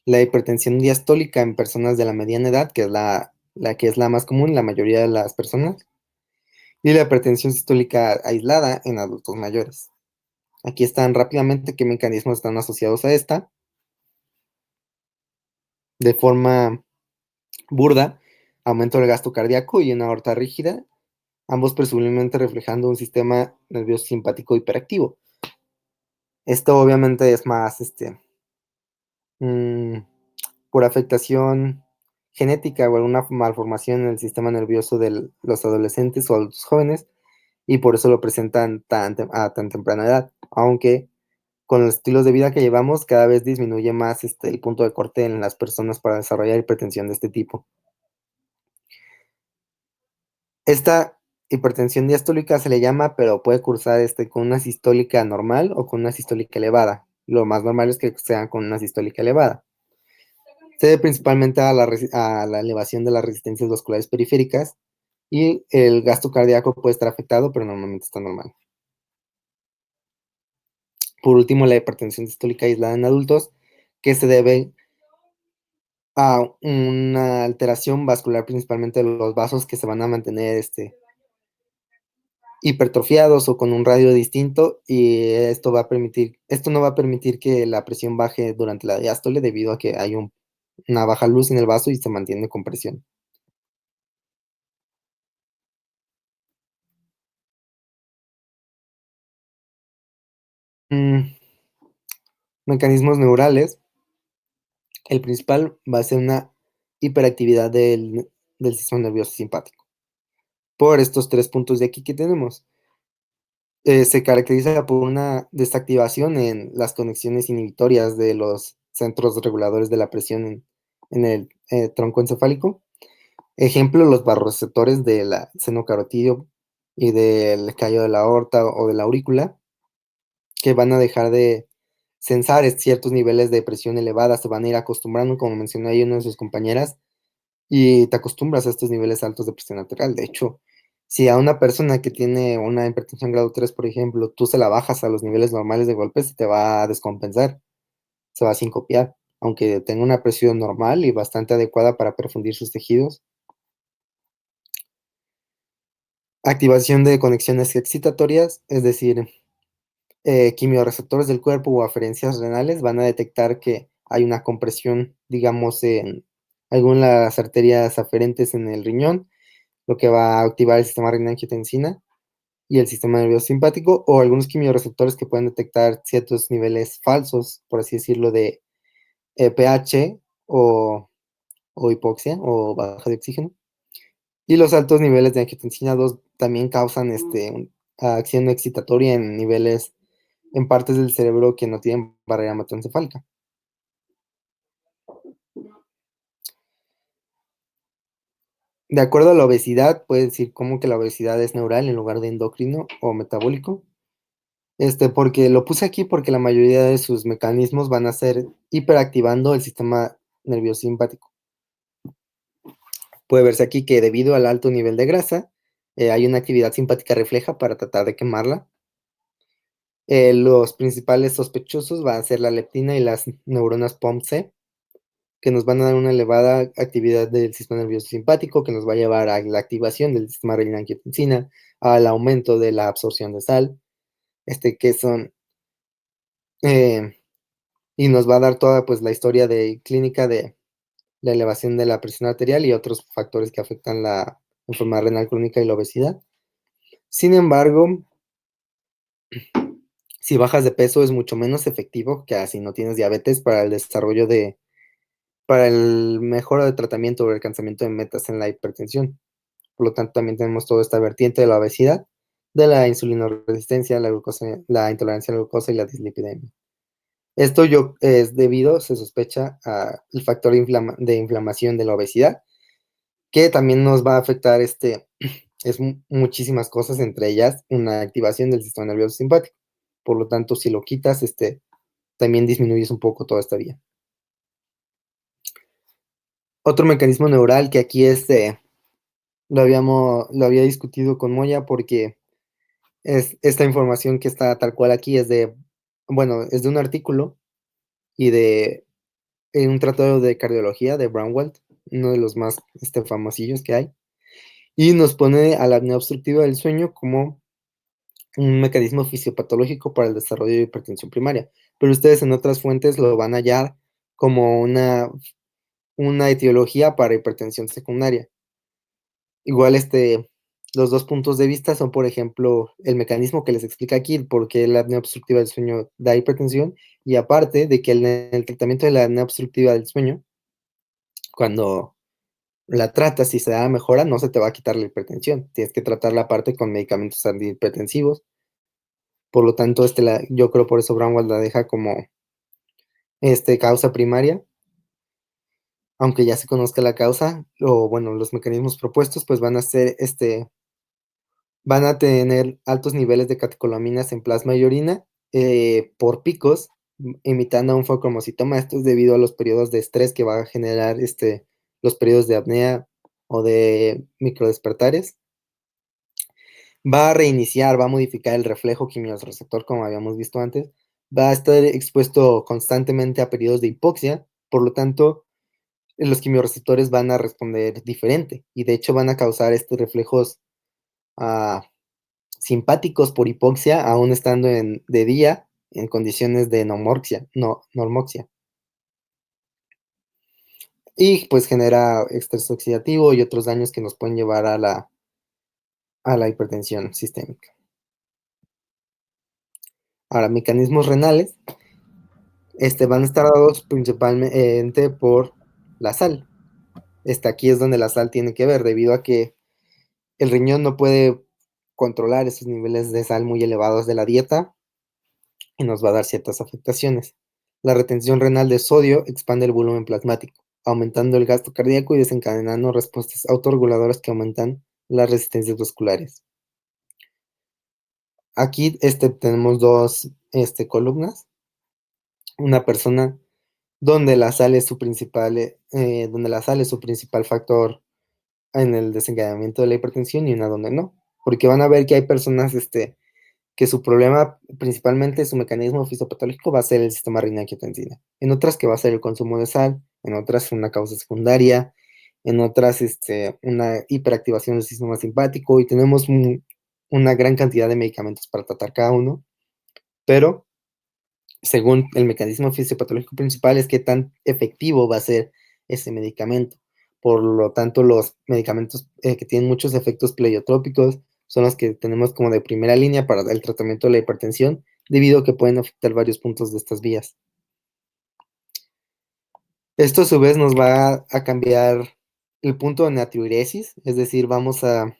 La hipertensión diastólica en personas de la mediana edad, que es la que es la más común, la mayoría de las personas. Y la hipertensión sistólica aislada en adultos mayores. Aquí están rápidamente qué mecanismos están asociados a esta. De forma burda, aumento del gasto cardíaco y una aorta rígida, ambos presumiblemente reflejando un sistema nervioso simpático hiperactivo. Esto obviamente es más por afectación genética o alguna malformación en el sistema nervioso de los adolescentes o adultos jóvenes, y por eso lo presentan a tan temprana edad, aunque con los estilos de vida que llevamos cada vez disminuye más el punto de corte en las personas para desarrollar hipertensión de este tipo. Esta hipertensión diastólica se le llama, pero puede cursar con una sistólica normal o con una sistólica elevada. Lo más normal es que sean con una sistólica elevada. Se debe principalmente a la elevación de las resistencias vasculares periféricas y el gasto cardíaco puede estar afectado, pero normalmente está normal. Por último, la hipertensión sistólica aislada en adultos, que se debe a una alteración vascular principalmente de los vasos que se van a mantener hipertrofiados o con un radio distinto, y esto no va a permitir que la presión baje durante la diástole debido a que hay una baja luz en el vaso y se mantiene con presión. Mecanismos neurales. El principal va a ser una hiperactividad del sistema nervioso simpático. Por estos 3 puntos de aquí que tenemos. Se caracteriza por una desactivación en las conexiones inhibitorias de los centros reguladores de la presión en el tronco encefálico. Ejemplo, los barroreceptores del seno carotídeo y del callo de la aorta o de la aurícula, que van a dejar de censar ciertos niveles de presión elevada, se van a ir acostumbrando, como mencionó ahí una de sus compañeras, y te acostumbras a estos niveles altos de presión arterial. De hecho, si a una persona que tiene una hipertensión grado 3, por ejemplo, tú se la bajas a los niveles normales de golpe, se te va a descompensar, se va a sincopiar, aunque tenga una presión normal y bastante adecuada para perfundir sus tejidos. Activación de conexiones excitatorias, es decir, quimiorreceptores del cuerpo o aferencias renales van a detectar que hay una compresión, digamos, en algunas arterias aferentes en el riñón, lo que va a activar el sistema renina-angiotensina y el sistema nervioso simpático, o algunos quimiorreceptores que pueden detectar ciertos niveles falsos, por así decirlo, de pH o hipoxia o baja de oxígeno. Y los altos niveles de angiotensina 2 también causan acción excitatoria en niveles, en partes del cerebro que no tienen barrera hematoencefálica. De acuerdo a la obesidad, puede decir cómo que la obesidad es neural en lugar de endocrino o metabólico. Porque lo puse aquí porque la mayoría de sus mecanismos van a ser hiperactivando el sistema nervioso simpático. Puede verse aquí que debido al alto nivel de grasa, hay una actividad simpática refleja para tratar de quemarla. Los principales sospechosos van a ser la leptina y las neuronas POMC, que nos van a dar una elevada actividad del sistema nervioso simpático, que nos va a llevar a la activación del sistema renina-angiotensina, al aumento de la absorción de sal, que son, y nos va a dar toda pues la historia clínica de la elevación de la presión arterial y otros factores que afectan la enfermedad renal crónica y la obesidad. Sin embargo, si bajas de peso es mucho menos efectivo que si no tienes diabetes para el mejora de tratamiento o el alcanzamiento de metas en la hipertensión. Por lo tanto, también tenemos toda esta vertiente de la obesidad, de la insulinoresistencia, la intolerancia a la glucosa y la dislipidemia. Esto es debido, se sospecha, al factor de inflamación de la obesidad, que también nos va a afectar muchísimas cosas, entre ellas una activación del sistema nervioso simpático. Por lo tanto, si lo quitas, también disminuyes un poco toda esta vía. Otro mecanismo neural que aquí lo había discutido con Moya, porque esta información que está tal cual aquí es de un artículo y en un tratado de cardiología de Braunwald, uno de los más famosillos que hay, y nos pone a la apnea obstructiva del sueño como un mecanismo fisiopatológico para el desarrollo de hipertensión primaria, pero ustedes en otras fuentes lo van a hallar como una etiología para hipertensión secundaria. Igual los 2 puntos de vista son, por ejemplo, el mecanismo que les explica aquí, por qué la apnea obstructiva del sueño da hipertensión, y aparte de que en el tratamiento de la apnea obstructiva del sueño, cuando la tratas y se da mejora, no se te va a quitar la hipertensión, tienes que tratarla aparte con medicamentos antihipertensivos. Por lo tanto, yo creo por eso Braunwald la deja como causa primaria, aunque ya se conozca la causa, o bueno, los mecanismos propuestos, pues van a ser van a tener altos niveles de catecolaminas en plasma y orina por picos, imitando a un focomocitoma. Esto es debido a los periodos de estrés que va a generar los periodos de apnea o de microdespertares. Va a reiniciar, va a modificar el reflejo quimiorreceptor, como habíamos visto antes. Va a estar expuesto constantemente a periodos de hipoxia, por lo tanto, los quimiorreceptores van a responder diferente y de hecho van a causar reflejos simpáticos por hipoxia, aún estando de día en condiciones de normoxia. Y pues genera estrés oxidativo y otros daños que nos pueden llevar a la hipertensión sistémica. Ahora, mecanismos renales van a estar dados principalmente por la sal. Aquí es donde la sal tiene que ver, debido a que el riñón no puede controlar esos niveles de sal muy elevados de la dieta y nos va a dar ciertas afectaciones. La retención renal de sodio expande el volumen plasmático, aumentando el gasto cardíaco y desencadenando respuestas autorreguladoras que aumentan las resistencias vasculares. Aquí tenemos dos columnas. Una persona donde la sal es su principal factor en el desencadenamiento de la hipertensión, y una donde no, porque van a ver que hay personas que su problema, principalmente su mecanismo fisiopatológico, va a ser el sistema renina-angiotensina, en otras que va a ser el consumo de sal, en otras una causa secundaria, en otras una hiperactivación del sistema simpático, y tenemos una gran cantidad de medicamentos para tratar cada uno, pero según el mecanismo fisiopatológico principal es qué tan efectivo va a ser ese medicamento. Por lo tanto, los medicamentos que tienen muchos efectos pleiotrópicos son los que tenemos como de primera línea para el tratamiento de la hipertensión, debido a que pueden afectar varios puntos de estas vías. Esto a su vez nos va a cambiar el punto de natriuresis, es decir, vamos a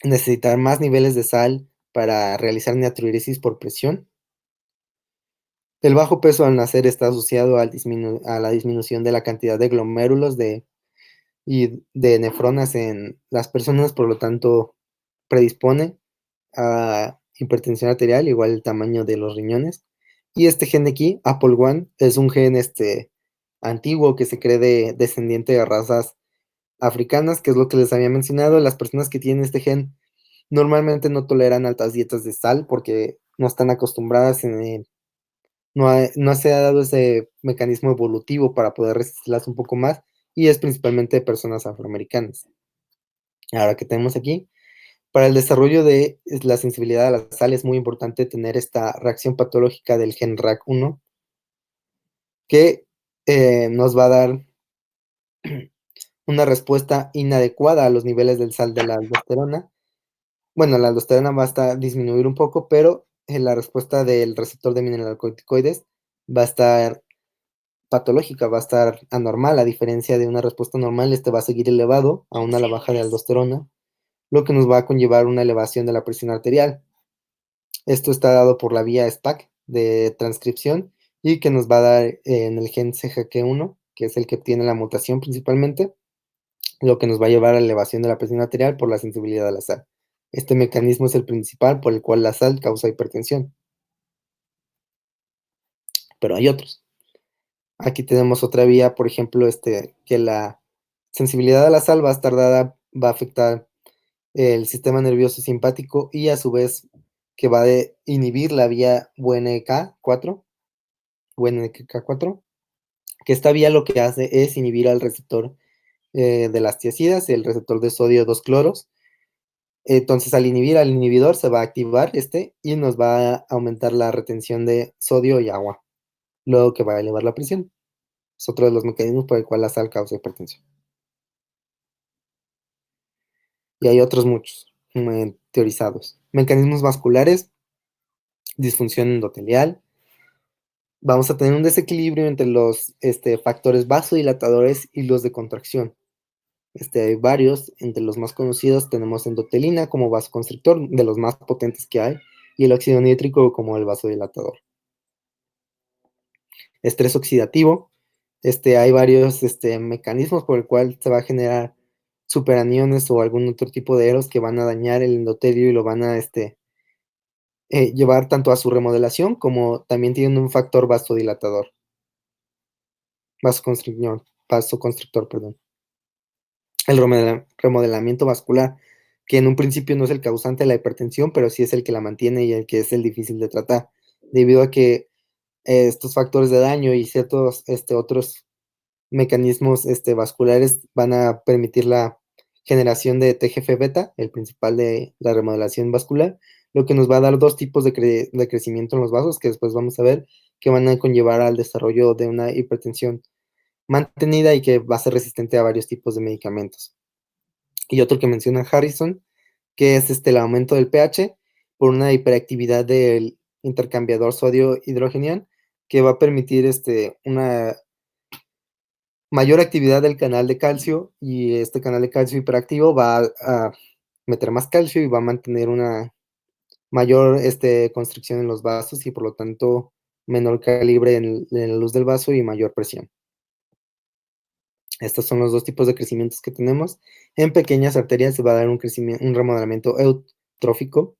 necesitar más niveles de sal para realizar natriuresis por presión. El bajo peso al nacer está asociado a la disminución de la cantidad de glomérulos y de nefronas en las personas, por lo tanto, predispone a hipertensión arterial, igual el tamaño de los riñones. Y este gen de aquí, APOL1, es un gen antiguo que se cree descendiente de razas africanas, que es lo que les había mencionado. Las personas que tienen este gen normalmente no toleran altas dietas de sal porque no están acostumbradas no se ha dado ese mecanismo evolutivo para poder resistirlas un poco más, y es principalmente de personas afroamericanas. Ahora que tenemos aquí, para el desarrollo de la sensibilidad a la sal es muy importante tener esta reacción patológica del gen RAC1, que nos va a dar una respuesta inadecuada a los niveles del sal de la aldosterona. Bueno, la aldosterona va a disminuir un poco, pero la respuesta del receptor de mineralocorticoides va a estar patológica, va a estar anormal, a diferencia de una respuesta normal. Va a seguir elevado aún a la baja de aldosterona, lo que nos va a conllevar una elevación de la presión arterial. Esto está dado por la vía SPAC de transcripción y que nos va a dar en el gen CJQ1, que es el que tiene la mutación principalmente, lo que nos va a llevar a la elevación de la presión arterial por la sensibilidad a la sal. Este mecanismo es el principal por el cual la sal causa hipertensión. Pero hay otros. Aquí tenemos otra vía, por ejemplo, que la sensibilidad a la sal va a estar dada, va a afectar el sistema nervioso simpático, y a su vez que va a inhibir la vía WNK4, que esta vía lo que hace es inhibir al receptor de las tiacidas, el receptor de sodio 2-cloros. Entonces, al inhibir al inhibidor se va a activar y nos va a aumentar la retención de sodio y agua, luego que va a elevar la presión. Es otro de los mecanismos por el cual la sal causa hipertensión. Y hay otros muchos teorizados. Mecanismos vasculares, disfunción endotelial. Vamos a tener un desequilibrio entre los factores vasodilatadores y los de contracción. Hay varios, entre los más conocidos tenemos endotelina como vasoconstrictor, de los más potentes que hay, y el óxido nítrico como el vasodilatador. Estrés oxidativo, hay varios mecanismos por el cual se va a generar superaniones o algún otro tipo de eros que van a dañar el endotelio y lo van a llevar tanto a su remodelación como también tienen un factor vasodilatador, vasoconstrictor, perdón. El remodelamiento vascular, que en un principio no es el causante de la hipertensión, pero sí es el que la mantiene y el que es el difícil de tratar, debido a que estos factores de daño y ciertos otros mecanismos vasculares van a permitir la generación de TGF-beta, el principal de la remodelación vascular, lo que nos va a dar dos tipos de crecimiento en los vasos, que después vamos a ver, que van a conllevar al desarrollo de una hipertensión mantenida y que va a ser resistente a varios tipos de medicamentos. Y otro que menciona Harrison, que es el aumento del pH por una hiperactividad del intercambiador sodio-hidrogenial, que va a permitir una mayor actividad del canal de calcio, y este canal de calcio hiperactivo va a meter más calcio y va a mantener una mayor constricción en los vasos y por lo tanto menor calibre en la luz del vaso y mayor presión. Estos son los dos tipos de crecimientos que tenemos. En pequeñas arterias se va a dar un remodelamiento eutrófico,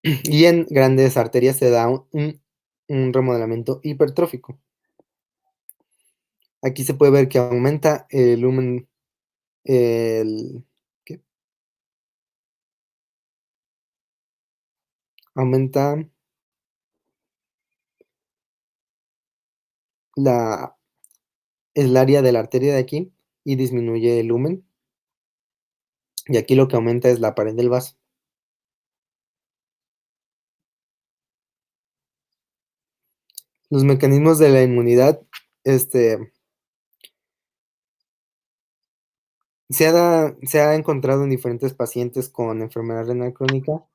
y en grandes arterias se da un remodelamiento hipertrófico. Aquí se puede ver que aumenta el lumen, ¿qué? Aumenta el área de la arteria de aquí y disminuye el lumen. Y aquí lo que aumenta es la pared del vaso. Los mecanismos de la inmunidad, se ha encontrado en diferentes pacientes con enfermedad renal crónica,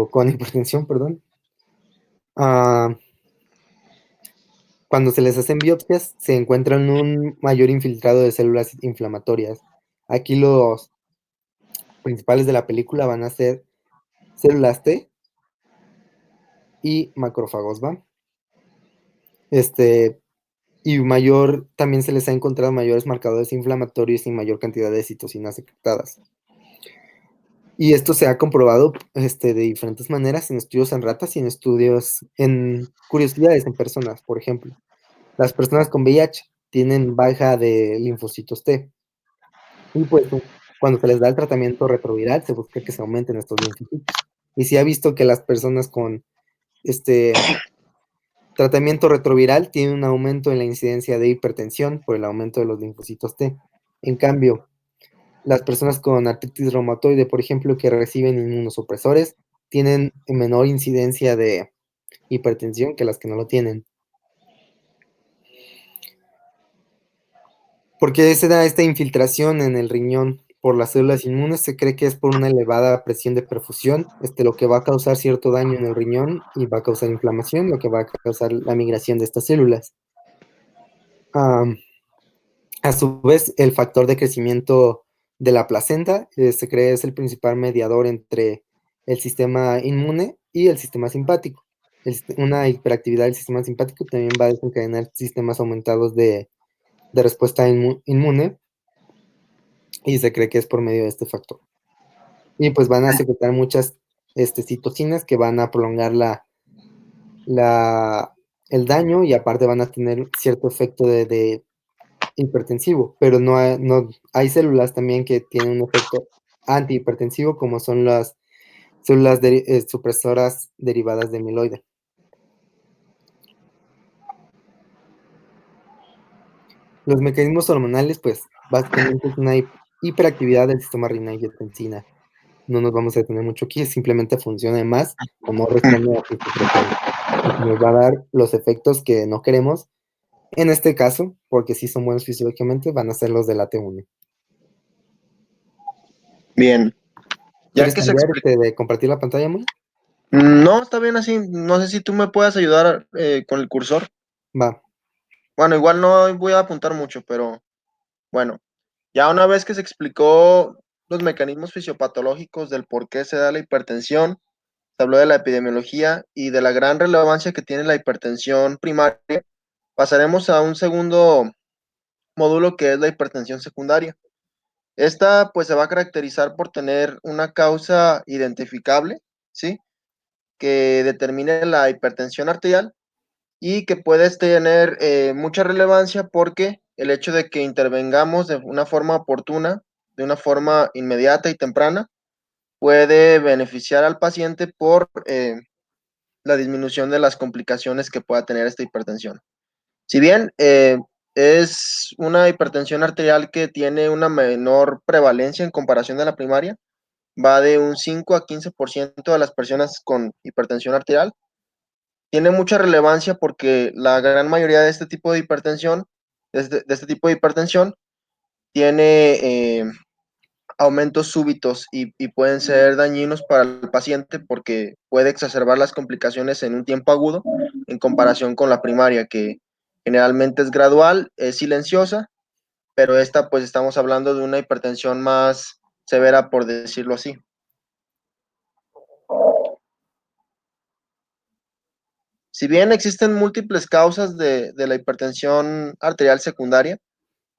con hipertensión, perdón. Cuando se les hacen biopsias, se encuentran un mayor infiltrado de células inflamatorias. Aquí los principales de la película van a ser células T y macrófagos, ¿va? Y también se les ha encontrado mayores marcadores inflamatorios y mayor cantidad de citocinas secretadas. Y esto se ha comprobado de diferentes maneras en estudios en ratas y en curiosidades en personas. Por ejemplo, las personas con VIH tienen baja de linfocitos T. Y pues cuando se les da el tratamiento retroviral, se busca que se aumenten estos linfocitos. Y se ha visto que las personas con tratamiento retroviral tienen un aumento en la incidencia de hipertensión por el aumento de los linfocitos T. En cambio, las personas con artritis reumatoide, por ejemplo, que reciben inmunosupresores, tienen menor incidencia de hipertensión que las que no lo tienen. ¿Por qué se da esta infiltración en el riñón por las células inmunes? Se cree que es por una elevada presión de perfusión, lo que va a causar cierto daño en el riñón y va a causar inflamación, lo que va a causar la migración de estas células. A su vez, el factor de crecimiento de la placenta se cree es el principal mediador entre el sistema inmune y el sistema simpático. Una hiperactividad del sistema simpático también va a desencadenar sistemas aumentados de respuesta inmune, y se cree que es por medio de este factor. Y pues van a secretar muchas citocinas que van a prolongar el daño, y aparte van a tener cierto efecto de hipertensivo, pero no hay células también que tienen un efecto antihipertensivo, como son las células supresoras derivadas de amiloide. Los mecanismos hormonales, pues, básicamente es una hiperactividad del sistema renina-angiotensina. No nos vamos a detener mucho aquí, simplemente funciona más o no responde a sus secreciones. Nos va a dar los efectos que no queremos. En este caso, porque sí son buenos fisiológicamente, van a ser los del AT1. Bien. Ya ¿Quieres que se cambiar explicó. de compartir la pantalla, Moy? No, está bien así. No sé si tú me puedes ayudar con el cursor. Va. Bueno, igual no voy a apuntar mucho, pero bueno. Ya una vez que se explicó los mecanismos fisiopatológicos del por qué se da la hipertensión, se habló de la epidemiología y de la gran relevancia que tiene la hipertensión primaria, pasaremos a un segundo módulo que es la hipertensión secundaria. Esta pues se va a caracterizar por tener una causa identificable, ¿sí? Que determine la hipertensión arterial y que puede tener mucha relevancia porque el hecho de que intervengamos de una forma oportuna, de una forma inmediata y temprana, puede beneficiar al paciente por la disminución de las complicaciones que pueda tener esta hipertensión. Si bien es una hipertensión arterial que tiene una menor prevalencia en comparación de la primaria, va de un 5 a 15% de las personas con hipertensión arterial. Tiene mucha relevancia porque la gran mayoría de este tipo de hipertensión, tiene aumentos súbitos y pueden ser dañinos para el paciente porque puede exacerbar las complicaciones en un tiempo agudo en comparación con la primaria, que generalmente es gradual, es silenciosa, pero esta pues estamos hablando de una hipertensión más severa, por decirlo así. Si bien existen múltiples causas de la hipertensión arterial secundaria,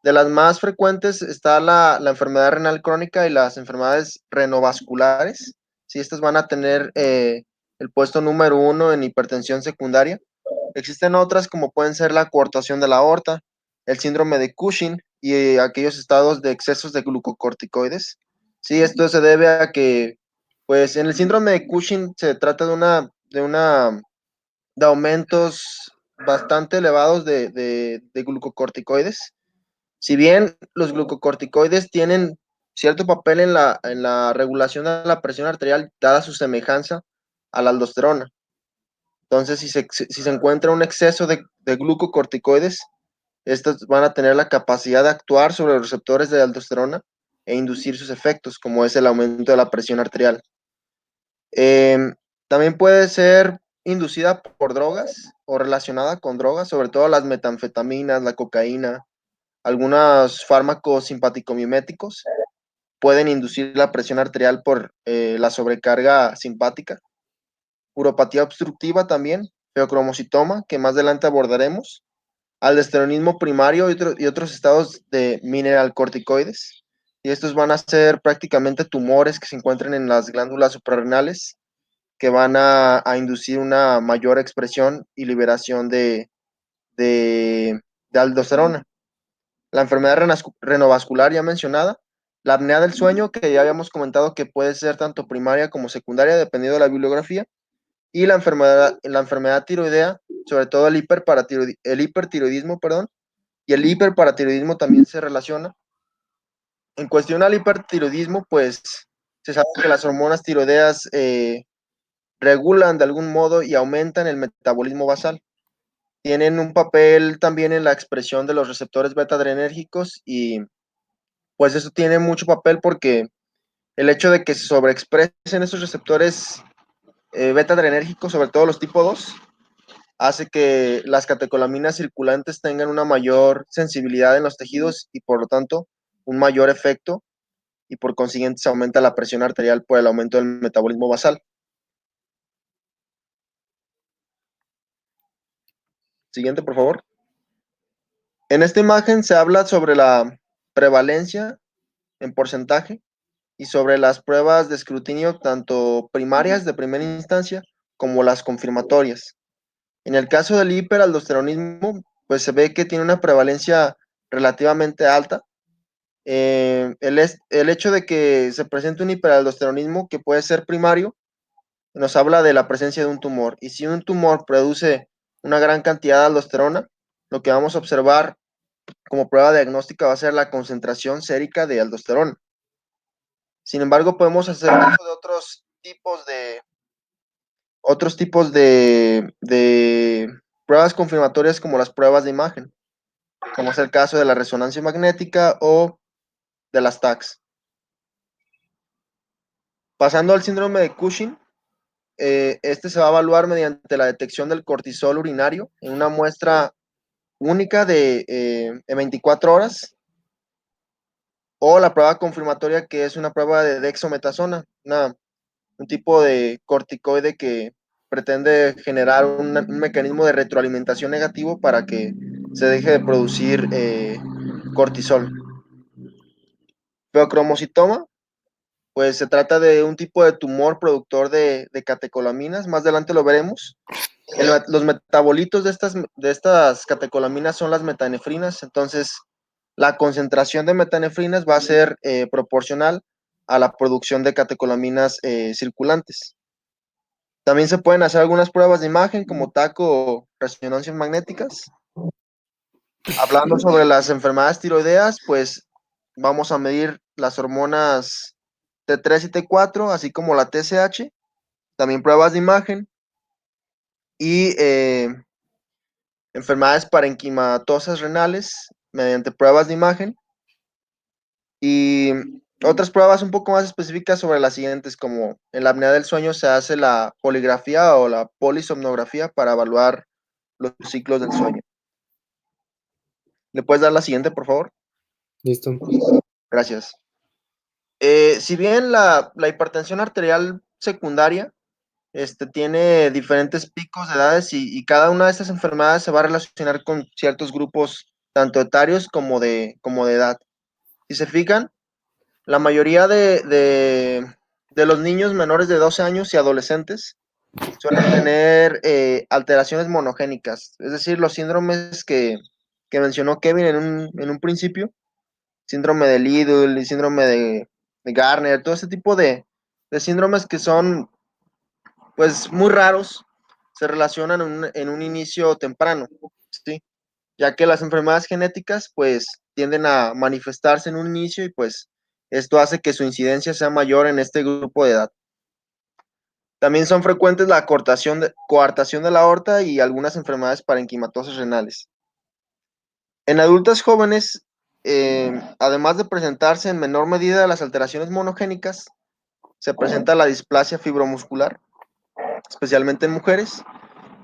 de las más frecuentes está la enfermedad renal crónica y las enfermedades renovasculares. Sí, estas van a tener el puesto número 1 en hipertensión secundaria. Existen otras como pueden ser la coartación de la aorta, el síndrome de Cushing y aquellos estados de excesos de glucocorticoides. Sí, esto se debe a que, pues en el síndrome de Cushing se trata de aumentos bastante elevados de glucocorticoides. Si bien los glucocorticoides tienen cierto papel en la regulación de la presión arterial, dada su semejanza a la aldosterona. Entonces, si se encuentra un exceso de glucocorticoides, estos van a tener la capacidad de actuar sobre los receptores de aldosterona e inducir sus efectos, como es el aumento de la presión arterial. También puede ser inducida por drogas o relacionada con drogas, sobre todo las metanfetaminas, la cocaína, algunos fármacos simpaticomiméticos pueden inducir la presión arterial por la sobrecarga simpática. Uropatía obstructiva también, feocromocitoma, que más adelante abordaremos, aldosteronismo primario y otros estados de mineralcorticoides. Y estos van a ser prácticamente tumores que se encuentran en las glándulas suprarrenales que van a inducir una mayor expresión y liberación de aldosterona. La enfermedad renovascular ya mencionada, la apnea del sueño, que ya habíamos comentado que puede ser tanto primaria como secundaria, dependiendo de la bibliografía, y la enfermedad tiroidea, sobre todo el hipertiroidismo, perdón, y el hiperparatiroidismo también se relaciona. En cuestión al hipertiroidismo, pues se sabe que las hormonas tiroideas regulan de algún modo y aumentan el metabolismo basal. Tienen un papel también en la expresión de los receptores beta-adrenérgicos y pues eso tiene mucho papel porque el hecho de que se sobreexpresen esos receptores beta-adrenérgicos, sobre todo los tipo 2, hace que las catecolaminas circulantes tengan una mayor sensibilidad en los tejidos y por lo tanto un mayor efecto y por consiguiente se aumenta la presión arterial por el aumento del metabolismo basal. Siguiente, por favor. En esta imagen se habla sobre la prevalencia en porcentaje y sobre las pruebas de escrutinio tanto primarias de primera instancia como las confirmatorias. En el caso del hiperaldosteronismo, pues se ve que tiene una prevalencia relativamente alta. El hecho de que se presente un hiperaldosteronismo que puede ser primario nos habla de la presencia de un tumor. Y si un tumor produce una gran cantidad de aldosterona, lo que vamos a observar como prueba diagnóstica va a ser la concentración sérica de aldosterona. Sin embargo, podemos hacer uso de otros tipos de pruebas confirmatorias como las pruebas de imagen, como es el caso de la resonancia magnética o de las TACs. Pasando al síndrome de Cushing, este se va a evaluar mediante la detección del cortisol urinario en una muestra única de 24 horas o la prueba confirmatoria que es una prueba de dexometasona, un tipo de corticoide que pretende generar un mecanismo de retroalimentación negativo para que se deje de producir cortisol. Feocromocitoma, pues se trata de un tipo de tumor productor de catecolaminas, más adelante lo veremos. Los metabolitos de estas catecolaminas son las metanefrinas, entonces la concentración de metanefrinas va a ser proporcional a la producción de catecolaminas circulantes. También se pueden hacer algunas pruebas de imagen como TAC o resonancias magnéticas. Hablando sobre las enfermedades tiroideas, pues vamos a medir las hormonas T3 y T4, así como la TSH, también pruebas de imagen y enfermedades parenquimatosas renales mediante pruebas de imagen y otras pruebas un poco más específicas sobre las siguientes, como en la apnea del sueño se hace la poligrafía o la polisomnografía para evaluar los ciclos del sueño. ¿Le puedes dar la siguiente, por favor? Listo. Gracias. Si bien la hipertensión arterial secundaria tiene diferentes picos de edades y cada una de estas enfermedades se va a relacionar con ciertos grupos, tanto etarios como de edad. Si se fijan, la mayoría de los niños menores de 12 años y adolescentes suelen tener alteraciones monogénicas, es decir, los síndromes que mencionó Kevin en un principio, síndrome de Liddle y síndrome de Garner, todo ese tipo de síndromes que son pues muy raros, se relacionan en un inicio temprano, ¿sí? Ya que las enfermedades genéticas pues tienden a manifestarse en un inicio y pues esto hace que su incidencia sea mayor en este grupo de edad. También son frecuentes la coartación de la aorta y algunas enfermedades parenquimatosas renales. En adultos jóvenes, además de presentarse en menor medida las alteraciones monogénicas, se presenta la displasia fibromuscular, especialmente en mujeres,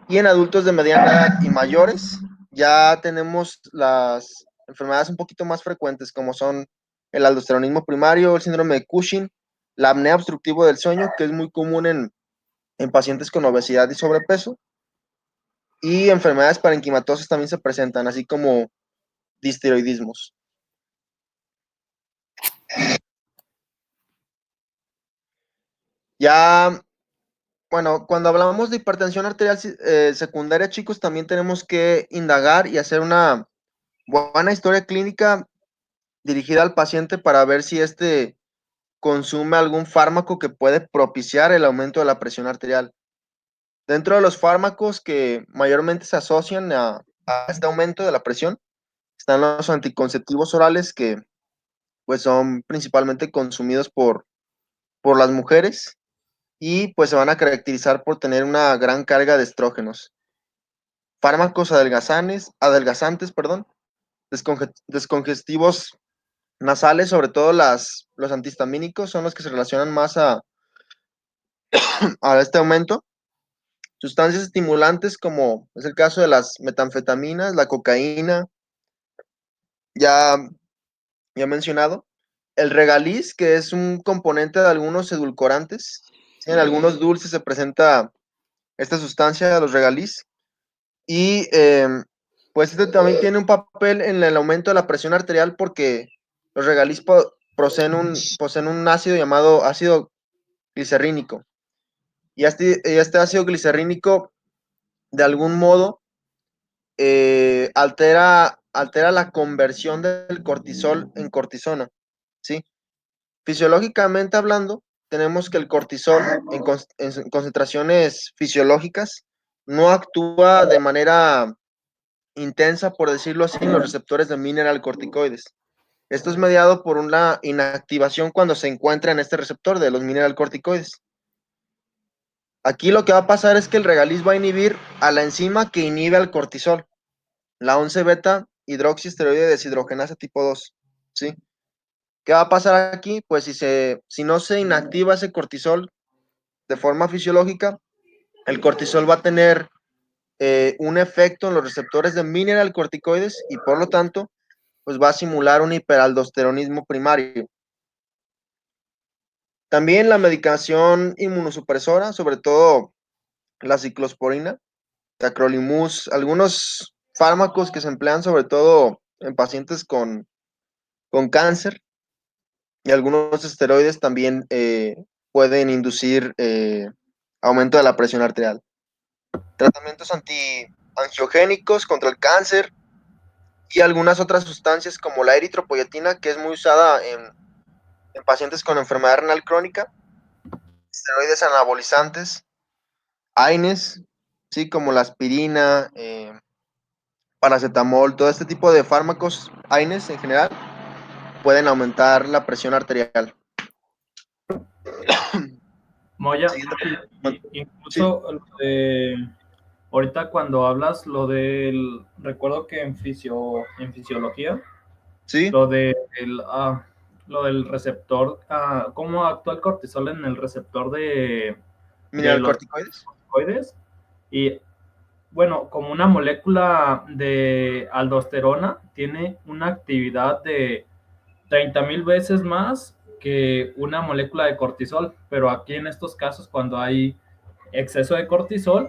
y en adultos de mediana edad y mayores ya tenemos las enfermedades un poquito más frecuentes, como son el aldosteronismo primario, el síndrome de Cushing, la apnea obstructiva del sueño, que es muy común en pacientes con obesidad y sobrepeso, y enfermedades parenquimatosas también se presentan, así como distiroidismos. Ya, bueno, cuando hablamos de hipertensión arterial secundaria, chicos, también tenemos que indagar y hacer una buena historia clínica dirigida al paciente para ver si consume algún fármaco que puede propiciar el aumento de la presión arterial. Dentro de los fármacos que mayormente se asocian a este aumento de la presión, están los anticonceptivos orales que pues son principalmente consumidos por las mujeres y pues se van a caracterizar por tener una gran carga de estrógenos. Fármacos adelgazantes, perdón, descongestivos nasales, sobre todo los antihistamínicos, son los que se relacionan más a este aumento. Sustancias estimulantes como es el caso de las metanfetaminas, la cocaína, ya mencionado. El regaliz, que es un componente de algunos edulcorantes. ¿Sí? En algunos dulces se presenta esta sustancia, los regaliz. Y pues también tiene un papel en el aumento de la presión arterial porque los regaliz poseen un ácido llamado ácido glicerrínico. Y este ácido glicerrínico, de algún modo, altera la conversión del cortisol en cortisona, ¿sí? Fisiológicamente hablando, tenemos que el cortisol en concentraciones fisiológicas no actúa de manera intensa, por decirlo así, en los receptores de mineralocorticoides. Esto es mediado por una inactivación cuando se encuentra en este receptor de los mineralocorticoides. Aquí lo que va a pasar es que el regaliz va a inhibir a la enzima que inhibe al cortisol, la 11-beta hidroxiesteroide deshidrogenasa tipo 2, ¿sí? ¿Qué va a pasar aquí? Pues si no se inactiva ese cortisol de forma fisiológica, el cortisol va a tener un efecto en los receptores de mineralocorticoides y por lo tanto, pues va a simular un hiperaldosteronismo primario. También la medicación inmunosupresora, sobre todo la ciclosporina, tacrolimus, algunos fármacos que se emplean sobre todo en pacientes con con cáncer, y algunos esteroides también pueden inducir aumento de la presión arterial. Tratamientos antiangiogénicos contra el cáncer y algunas otras sustancias como la eritropoyetina, que es muy usada en pacientes con enfermedad renal crónica, esteroides anabolizantes, AINES, sí, como la aspirina, paracetamol, todo este tipo de fármacos, AINES en general, pueden aumentar la presión arterial. Moya, Siguiente. Sí, incluso lo ahorita cuando hablas lo del, recuerdo que en fisiología, sí, lo lo del receptor, cómo actúa el cortisol en el receptor de los mineralocorticoides. corticoides. Y bueno, como una molécula de aldosterona tiene una actividad de 30,000 veces más que una molécula de cortisol, pero aquí en estos casos cuando hay exceso de cortisol,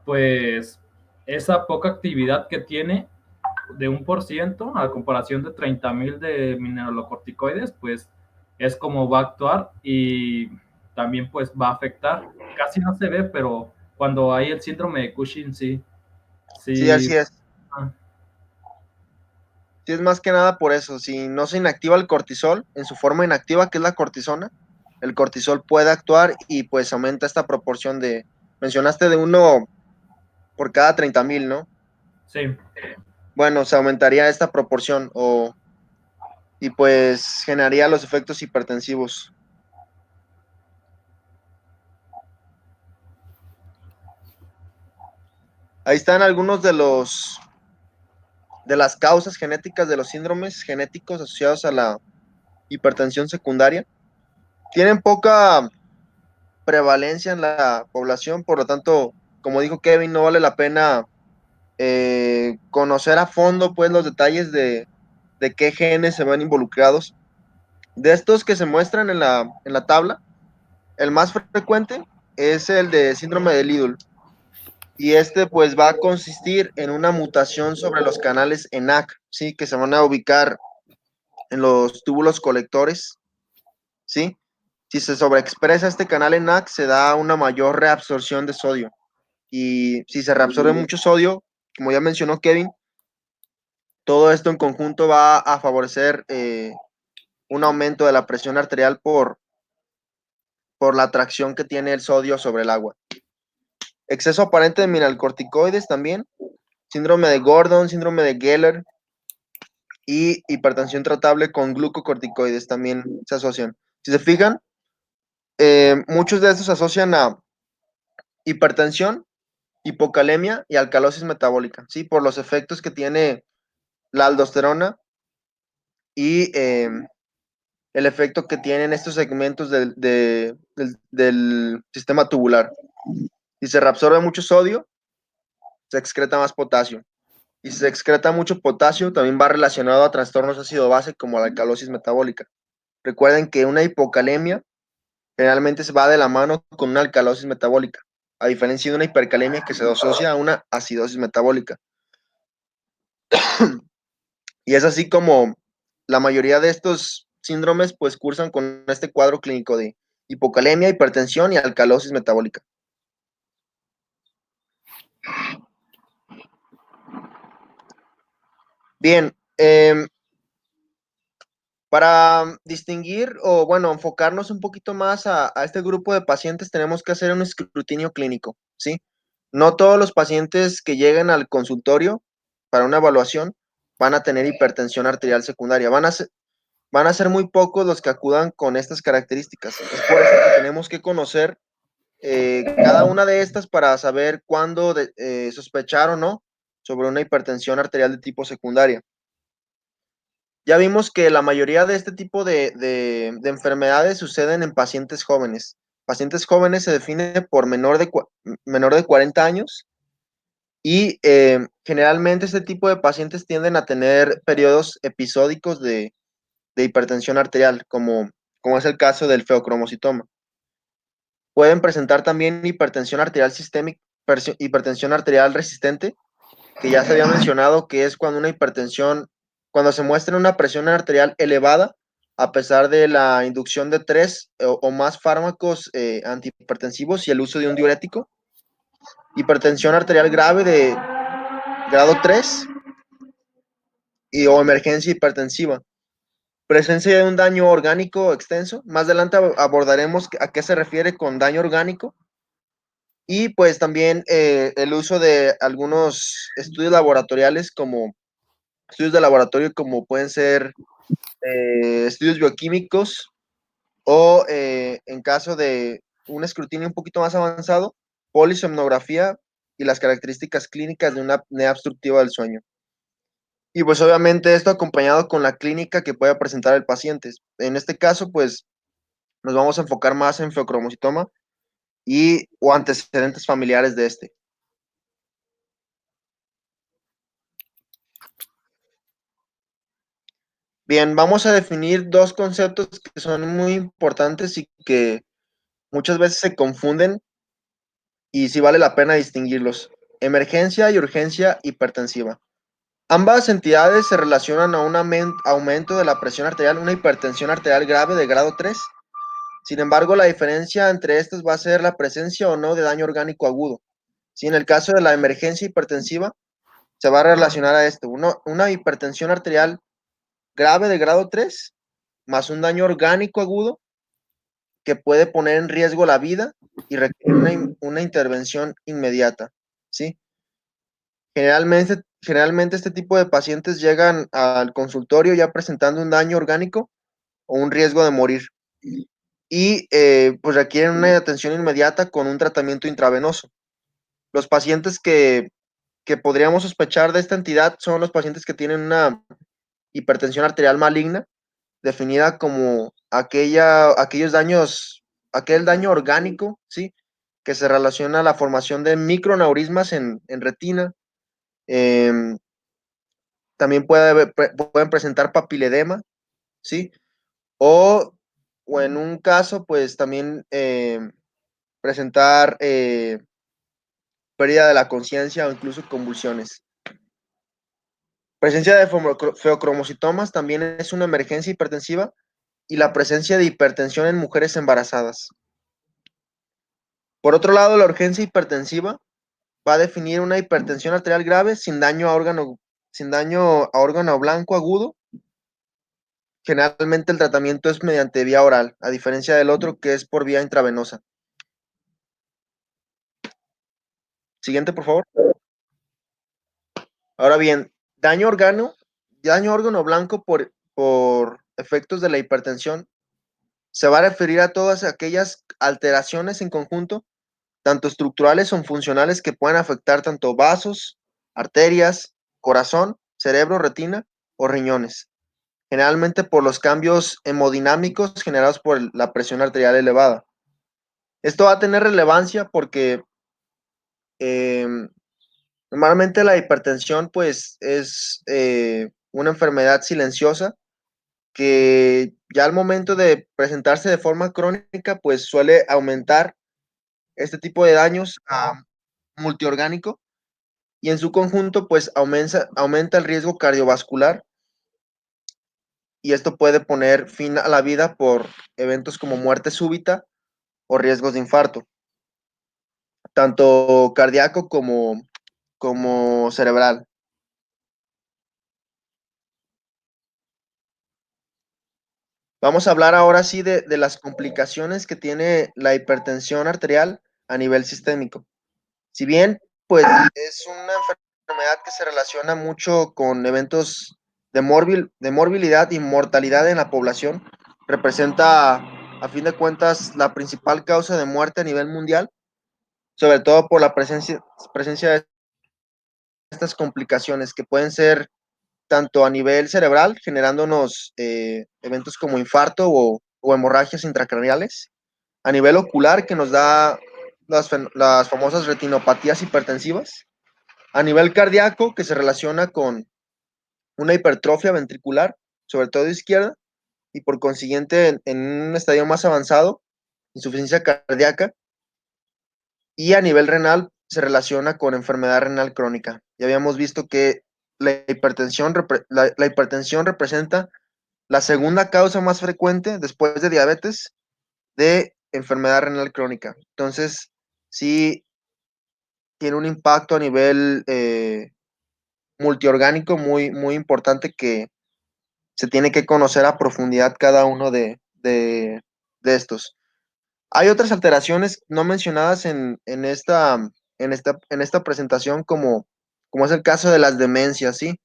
pues esa poca actividad que tiene de 1% a comparación de 30,000 de mineralocorticoides, pues es como va a actuar y también pues va a afectar. Casi no se ve, pero cuando hay el síndrome de Cushing, sí. Sí, así Sí. es. Ah, Sí, es más que nada por eso. Si no se inactiva el cortisol en su forma inactiva, que es la cortisona, el cortisol puede actuar y pues aumenta esta proporción mencionaste de 1 por cada 30,000, ¿no? sí. Bueno, se aumentaría esta proporción y pues generaría los efectos hipertensivos. Ahí están algunos de las causas genéticas de los síndromes genéticos asociados a la hipertensión secundaria. Tienen poca prevalencia en la población, por lo tanto, como dijo Kevin, no vale la pena conocer a fondo pues los detalles de qué genes se ven involucrados. De estos que se muestran en la tabla, el más frecuente es el de síndrome de Liddle. Y este pues va a consistir en una mutación sobre los canales ENaC, ¿sí? Que se van a ubicar en los túbulos colectores, ¿sí? Si se sobreexpresa este canal ENaC, se da una mayor reabsorción de sodio. Y si se reabsorbe mucho sodio, como ya mencionó Kevin, todo esto en conjunto va a favorecer un aumento de la presión arterial por la atracción que tiene el sodio sobre el agua. Exceso aparente de mineralocorticoides también, síndrome de Gordon, síndrome de Geller y hipertensión tratable con glucocorticoides también se asocian. Si se fijan, muchos de estos se asocian a hipertensión, hipocalemia y alcalosis metabólica, ¿sí? Por los efectos que tiene la aldosterona y el efecto que tienen estos segmentos del sistema tubular. Si se reabsorbe mucho sodio, se excreta más potasio. Y si se excreta mucho potasio, también va relacionado a trastornos ácido-base como la alcalosis metabólica. Recuerden que una hipocalemia generalmente se va de la mano con una alcalosis metabólica, a diferencia de una hipercalemia que se asocia a una acidosis metabólica. Y es así como la mayoría de estos síndromes pues cursan con este cuadro clínico de hipocalemia, hipertensión y alcalosis metabólica. Bien, para distinguir o bueno, enfocarnos un poquito más a este grupo de pacientes tenemos que hacer un escrutinio clínico, ¿sí? No todos los pacientes que lleguen al consultorio para una evaluación van a tener hipertensión arterial secundaria, van a ser muy pocos los que acudan con estas características. Es por eso que tenemos que conocer cada una de estas para saber cuándo sospechar o no sobre una hipertensión arterial de tipo secundaria. Ya vimos que la mayoría de este tipo de enfermedades suceden en pacientes jóvenes. Pacientes jóvenes se define por menor de 40 años y generalmente este tipo de pacientes tienden a tener periodos episódicos de hipertensión arterial, como es el caso del feocromocitoma. Pueden presentar también hipertensión arterial sistémica, hipertensión arterial resistente, que ya se había mencionado que es cuando una hipertensión cuando se muestra una presión arterial elevada, a pesar de la inducción de 3 o más fármacos antihipertensivos y el uso de un diurético. Hipertensión arterial grave de grado 3 o emergencia hipertensiva. Presencia de un daño orgánico extenso. Más adelante abordaremos a qué se refiere con daño orgánico. Y pues también el uso de algunos estudios laboratoriales como estudios de laboratorio como pueden ser estudios bioquímicos o en caso de un escrutinio un poquito más avanzado, polisomnografía y las características clínicas de una apnea obstructiva del sueño. Y pues obviamente esto acompañado con la clínica que pueda presentar el paciente. En este caso, pues nos vamos a enfocar más en feocromocitoma o antecedentes familiares de este. Bien, vamos a definir dos conceptos que son muy importantes y que muchas veces se confunden y sí vale la pena distinguirlos. Emergencia y urgencia hipertensiva. Ambas entidades se relacionan a un aumento de la presión arterial, una hipertensión arterial grave de grado 3. Sin embargo, la diferencia entre estas va a ser la presencia o no de daño orgánico agudo. Si en el caso de la emergencia hipertensiva, se va a relacionar a esto, una hipertensión arterial grave de grado 3 más un daño orgánico agudo que puede poner en riesgo la vida y requiere una intervención inmediata, ¿sí? Generalmente este tipo de pacientes llegan al consultorio ya presentando un daño orgánico o un riesgo de morir y pues requieren una atención inmediata con un tratamiento intravenoso. Los pacientes que podríamos sospechar de esta entidad son los pacientes que tienen una hipertensión arterial maligna, definida como aquel daño orgánico, ¿sí? Que se relaciona a la formación de microneurismas en retina. También pueden presentar papiledema, ¿sí? O en un caso, pues también presentar pérdida de la conciencia o incluso convulsiones. Presencia de feocromocitomas también es una emergencia hipertensiva y la presencia de hipertensión en mujeres embarazadas. Por otro lado, la urgencia hipertensiva va a definir una hipertensión arterial grave sin daño a órgano blanco agudo. Generalmente el tratamiento es mediante vía oral, a diferencia del otro que es por vía intravenosa. Siguiente, por favor. Ahora bien, daño órgano blanco por efectos de la hipertensión se va a referir a todas aquellas alteraciones en conjunto, tanto estructurales o funcionales, que puedan afectar tanto vasos, arterias, corazón, cerebro, retina o riñones, generalmente por los cambios hemodinámicos generados por la presión arterial elevada. Esto va a tener relevancia porque normalmente la hipertensión pues es una enfermedad silenciosa que ya al momento de presentarse de forma crónica pues suele aumentar este tipo de daños multiorgánico y en su conjunto pues aumenta el riesgo cardiovascular y esto puede poner fin a la vida por eventos como muerte súbita o riesgos de infarto, tanto cardíaco como cerebral. Vamos a hablar ahora sí de las complicaciones que tiene la hipertensión arterial a nivel sistémico. Si bien, pues, es una enfermedad que se relaciona mucho con eventos de morbilidad y mortalidad en la población, representa, a fin de cuentas, la principal causa de muerte a nivel mundial, sobre todo por la presencia de estas complicaciones que pueden ser tanto a nivel cerebral, generándonos eventos como infarto o hemorragias intracraneales, a nivel ocular, que nos da las famosas retinopatías hipertensivas, a nivel cardíaco, que se relaciona con una hipertrofia ventricular, sobre todo izquierda, y por consiguiente en un estadio más avanzado, insuficiencia cardíaca, y a nivel renal se relaciona con enfermedad renal crónica. Ya habíamos visto que la hipertensión representa la segunda causa más frecuente después de diabetes de enfermedad renal crónica. Entonces, sí tiene un impacto a nivel multiorgánico muy importante que se tiene que conocer a profundidad cada uno de estos. Hay otras alteraciones no mencionadas en esta presentación, como es el caso de las demencias, ¿sí?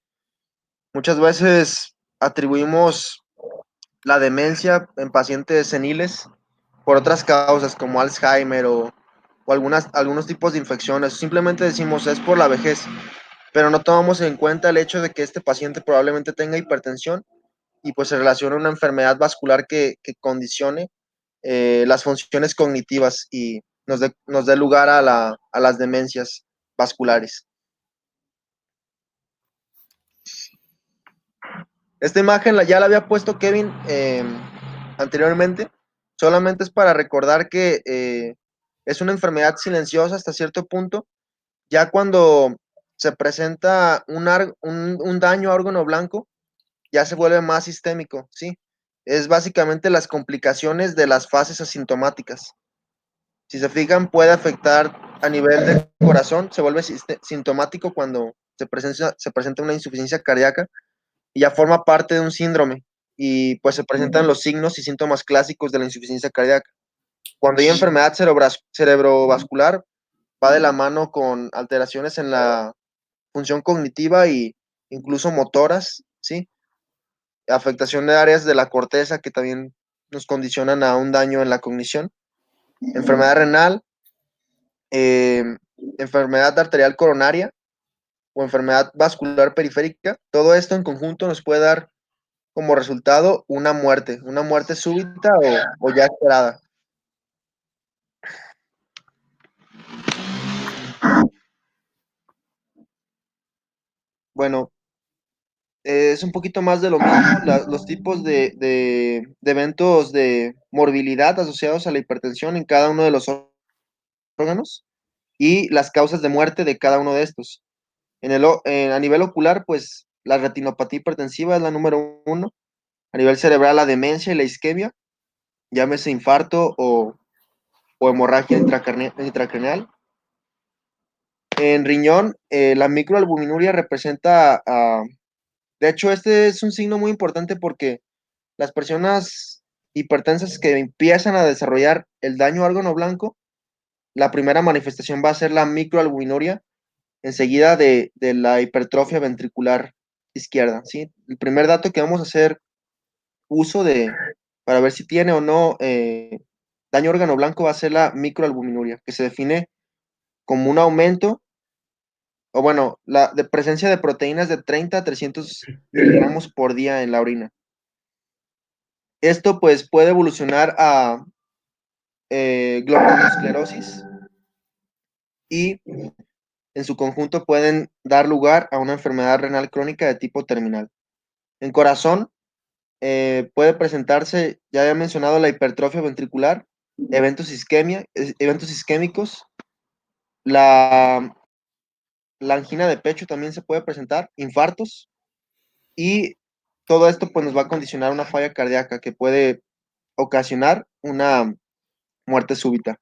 Muchas veces atribuimos la demencia en pacientes seniles por otras causas como Alzheimer o algunos tipos de infecciones. Simplemente decimos es por la vejez, pero no tomamos en cuenta el hecho de que este paciente probablemente tenga hipertensión y pues se relaciona a una enfermedad vascular que condicione las funciones cognitivas y nos dé lugar a las demencias vasculares. Esta imagen ya la había puesto Kevin anteriormente, solamente es para recordar que es una enfermedad silenciosa hasta cierto punto. Ya cuando se presenta un daño a órgano blanco, ya se vuelve más sistémico, ¿sí? Es básicamente las complicaciones de las fases asintomáticas. Si se fijan, puede afectar a nivel de corazón, se vuelve sintomático cuando se presenta una insuficiencia cardíaca y ya forma parte de un síndrome y pues se presentan los signos y síntomas clásicos de la insuficiencia cardíaca. Cuando hay enfermedad cerebrovascular, va de la mano con alteraciones en la función cognitiva e incluso motoras, ¿sí? Afectación de áreas de la corteza que también nos condicionan a un daño en la cognición. Enfermedad renal, eh, enfermedad arterial coronaria o enfermedad vascular periférica. Todo esto en conjunto nos puede dar como resultado una muerte súbita o ya esperada. Bueno, es un poquito más de lo mismo, los tipos de eventos de morbilidad asociados a la hipertensión en cada uno de los órganos y las causas de muerte de cada uno de estos. A nivel ocular, pues la retinopatía hipertensiva es la número 1. A nivel cerebral, la demencia y la isquemia, llámese infarto o hemorragia intracraneal. En riñón, la microalbuminuria representa, de hecho, este es un signo muy importante porque las personas hipertensas que empiezan a desarrollar el daño a órgano blanco, la primera manifestación va a ser la microalbuminuria, enseguida de la hipertrofia ventricular izquierda, ¿sí? El primer dato que vamos a hacer uso para ver si tiene o no daño a órgano blanco va a ser la microalbuminuria, que se define como un aumento, o bueno, la de presencia de proteínas de 30 a 300 miligramos por día en la orina. Esto pues puede evolucionar a glomerulosclerosis y en su conjunto pueden dar lugar a una enfermedad renal crónica de tipo terminal. En corazón puede presentarse, ya había mencionado, la hipertrofia ventricular, eventos isquémicos, la angina de pecho también se puede presentar, infartos, y todo esto pues nos va a condicionar una falla cardíaca que puede ocasionar una muerte súbita.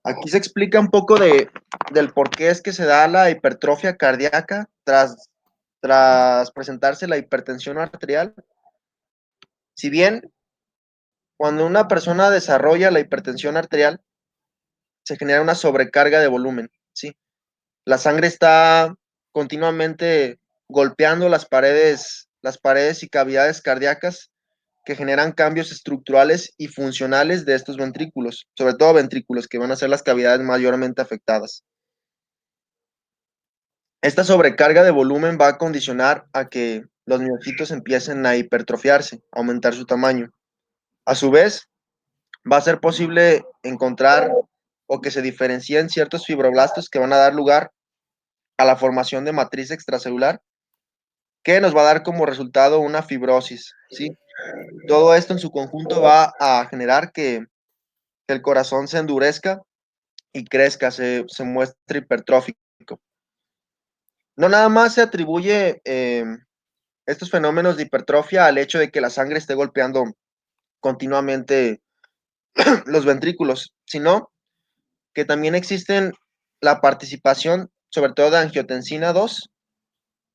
Aquí se explica un poco del por qué es que se da la hipertrofia cardíaca tras presentarse la hipertensión arterial. Si bien cuando una persona desarrolla la hipertensión arterial, se genera una sobrecarga de volumen, ¿sí? La sangre está continuamente golpeando las paredes y cavidades cardíacas que generan cambios estructurales y funcionales de estos ventrículos, sobre todo ventrículos, que van a ser las cavidades mayormente afectadas. Esta sobrecarga de volumen va a condicionar a que los miocitos empiecen a hipertrofiarse, a aumentar su tamaño. A su vez, va a ser posible encontrar o que se diferencien ciertos fibroblastos que van a dar lugar a la formación de matriz extracelular, que nos va a dar como resultado una fibrosis, ¿sí? Todo esto en su conjunto va a generar que el corazón se endurezca y crezca, se muestre hipertrófico. No nada más se atribuye estos fenómenos de hipertrofia al hecho de que la sangre esté golpeando continuamente los ventrículos, sino que también existen la participación, sobre todo de angiotensina 2,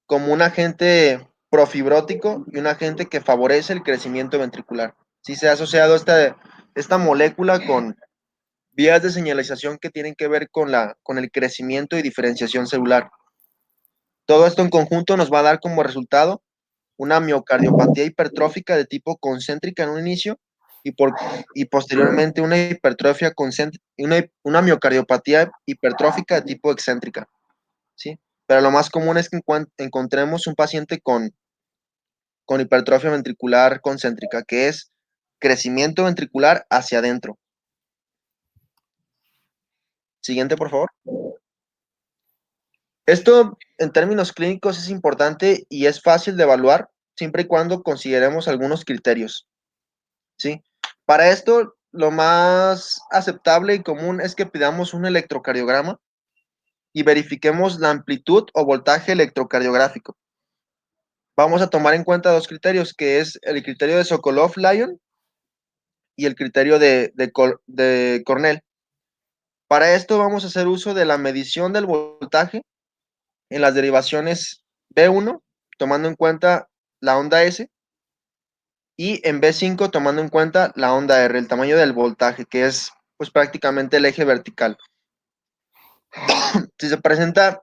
como un agente profibrótico y un agente que favorece el crecimiento ventricular. Sí se ha asociado esta molécula con vías de señalización que tienen que ver con el crecimiento y diferenciación celular. Todo esto en conjunto nos va a dar como resultado una miocardiopatía hipertrófica de tipo concéntrica en un inicio y, y posteriormente una hipertrofia una miocardiopatía hipertrófica de tipo excéntrica, ¿sí? Pero lo más común es que encontremos un paciente con hipertrofia ventricular concéntrica, que es crecimiento ventricular hacia adentro. Siguiente, por favor. Esto, en términos clínicos, es importante y es fácil de evaluar siempre y cuando consideremos algunos criterios, ¿sí? Para esto, lo más aceptable y común es que pidamos un electrocardiograma y verifiquemos la amplitud o voltaje electrocardiográfico. Vamos a tomar en cuenta dos criterios, que es el criterio de Sokolov-Lyon y el criterio de Cornell. Para esto vamos a hacer uso de la medición del voltaje en las derivaciones B1, tomando en cuenta la onda S, y en B5 tomando en cuenta la onda R, el tamaño del voltaje, que es pues prácticamente el eje vertical. Si se presenta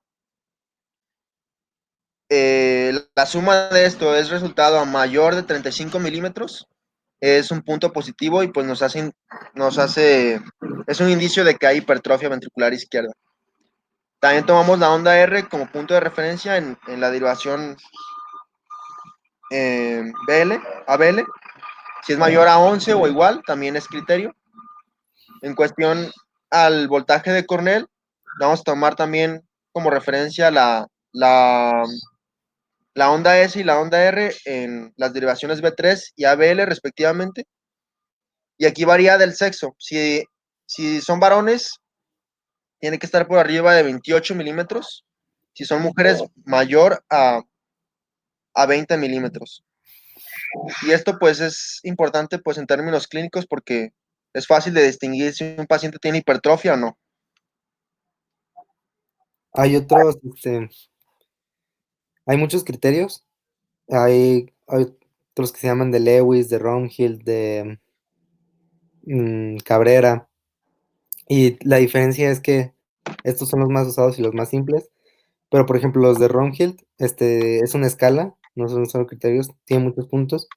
la suma de esto es resultado a mayor de 35 milímetros, es un punto positivo y pues nos hace, es un indicio de que hay hipertrofia ventricular izquierda. También tomamos la onda R como punto de referencia en la derivación ABL. Si es mayor a 11 o igual, también es criterio. En cuestión al voltaje de Cornell, vamos a tomar también como referencia la onda S y la onda R en las derivaciones B3 y ABL respectivamente. Y aquí varía del sexo. Si son varones, tiene que estar por arriba de 28 milímetros. Si son mujeres, mayor a 20 milímetros. Y esto pues es importante pues en términos clínicos porque es fácil de distinguir si un paciente tiene hipertrofia o no. Hay otros, hay muchos criterios. Hay otros que se llaman de Lewis, de Romhill, de Cabrera. Y la diferencia es que estos son los más usados y los más simples. Pero, por ejemplo, los de Romhill, es una escala, no son solo criterios, tiene muchos puntos.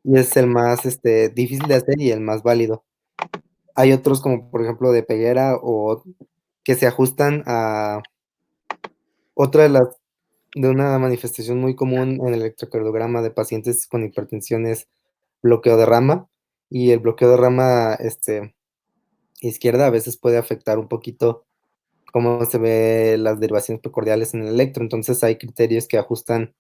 Y es el más difícil de hacer y el más válido. Hay otros como, por ejemplo, de Peguera o que se ajustan a otra de una manifestación muy común en el electrocardiograma de pacientes con hipertensión es bloqueo de rama, y el bloqueo de rama izquierda a veces puede afectar un poquito cómo se ve las derivaciones precordiales en el electro. Entonces hay criterios que ajustan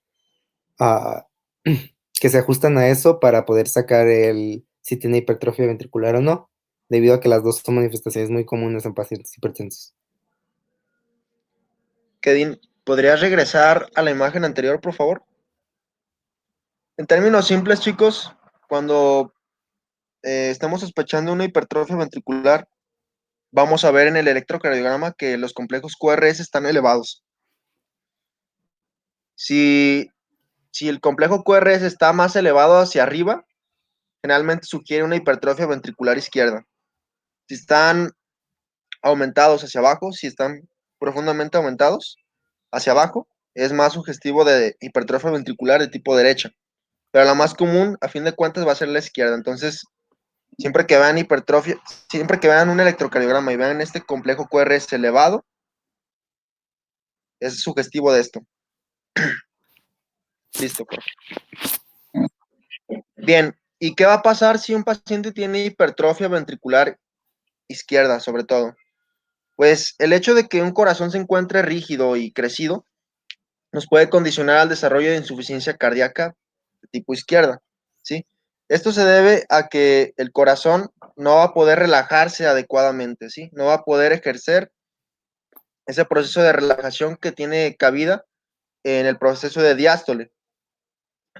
a que se ajustan a eso para poder sacar si tiene hipertrofia ventricular o no, debido a que las dos son manifestaciones muy comunes en pacientes hipertensos. Kedin, ¿podrías regresar a la imagen anterior, por favor? En términos simples, chicos, cuando estamos sospechando una hipertrofia ventricular, vamos a ver en el electrocardiograma que los complejos QRS están elevados. Si el complejo QRS está más elevado hacia arriba, generalmente sugiere una hipertrofia ventricular izquierda. Si están aumentados hacia abajo, si están profundamente aumentados hacia abajo, es más sugestivo de hipertrofia ventricular de tipo derecha. Pero la más común, a fin de cuentas, va a ser la izquierda. Entonces, siempre que vean hipertrofia, siempre que vean un electrocardiograma y vean este complejo QRS elevado, es sugestivo de esto. Listo, profe. Bien, ¿y qué va a pasar si un paciente tiene hipertrofia ventricular izquierda, sobre todo? Pues el hecho de que un corazón se encuentre rígido y crecido nos puede condicionar al desarrollo de insuficiencia cardíaca de tipo izquierda, ¿sí? Esto se debe a que el corazón no va a poder relajarse adecuadamente, ¿sí? No va a poder ejercer ese proceso de relajación que tiene cabida en el proceso de diástole.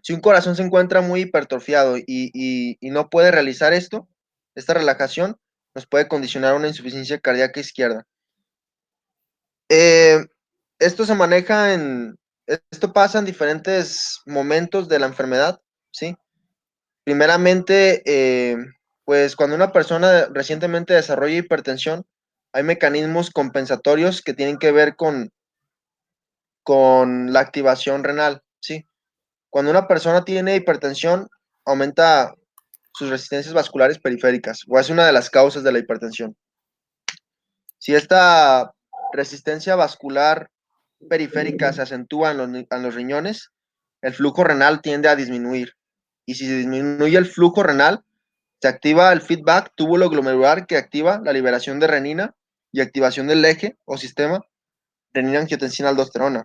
Si un corazón se encuentra muy hipertrofiado y no puede realizar esta relajación, nos puede condicionar una insuficiencia cardíaca izquierda. Esto se maneja esto pasa en diferentes momentos de la enfermedad, ¿sí? Primeramente, pues cuando una persona recientemente desarrolla hipertensión, hay mecanismos compensatorios que tienen que ver con la activación renal, ¿sí? Cuando una persona tiene hipertensión, aumenta sus resistencias vasculares periféricas, o es una de las causas de la hipertensión. Si esta resistencia vascular periférica se acentúa en los riñones, el flujo renal tiende a disminuir. Y si se disminuye el flujo renal, se activa el feedback túbulo-glomerular que activa la liberación de renina y activación del eje o sistema renina-angiotensina-aldosterona.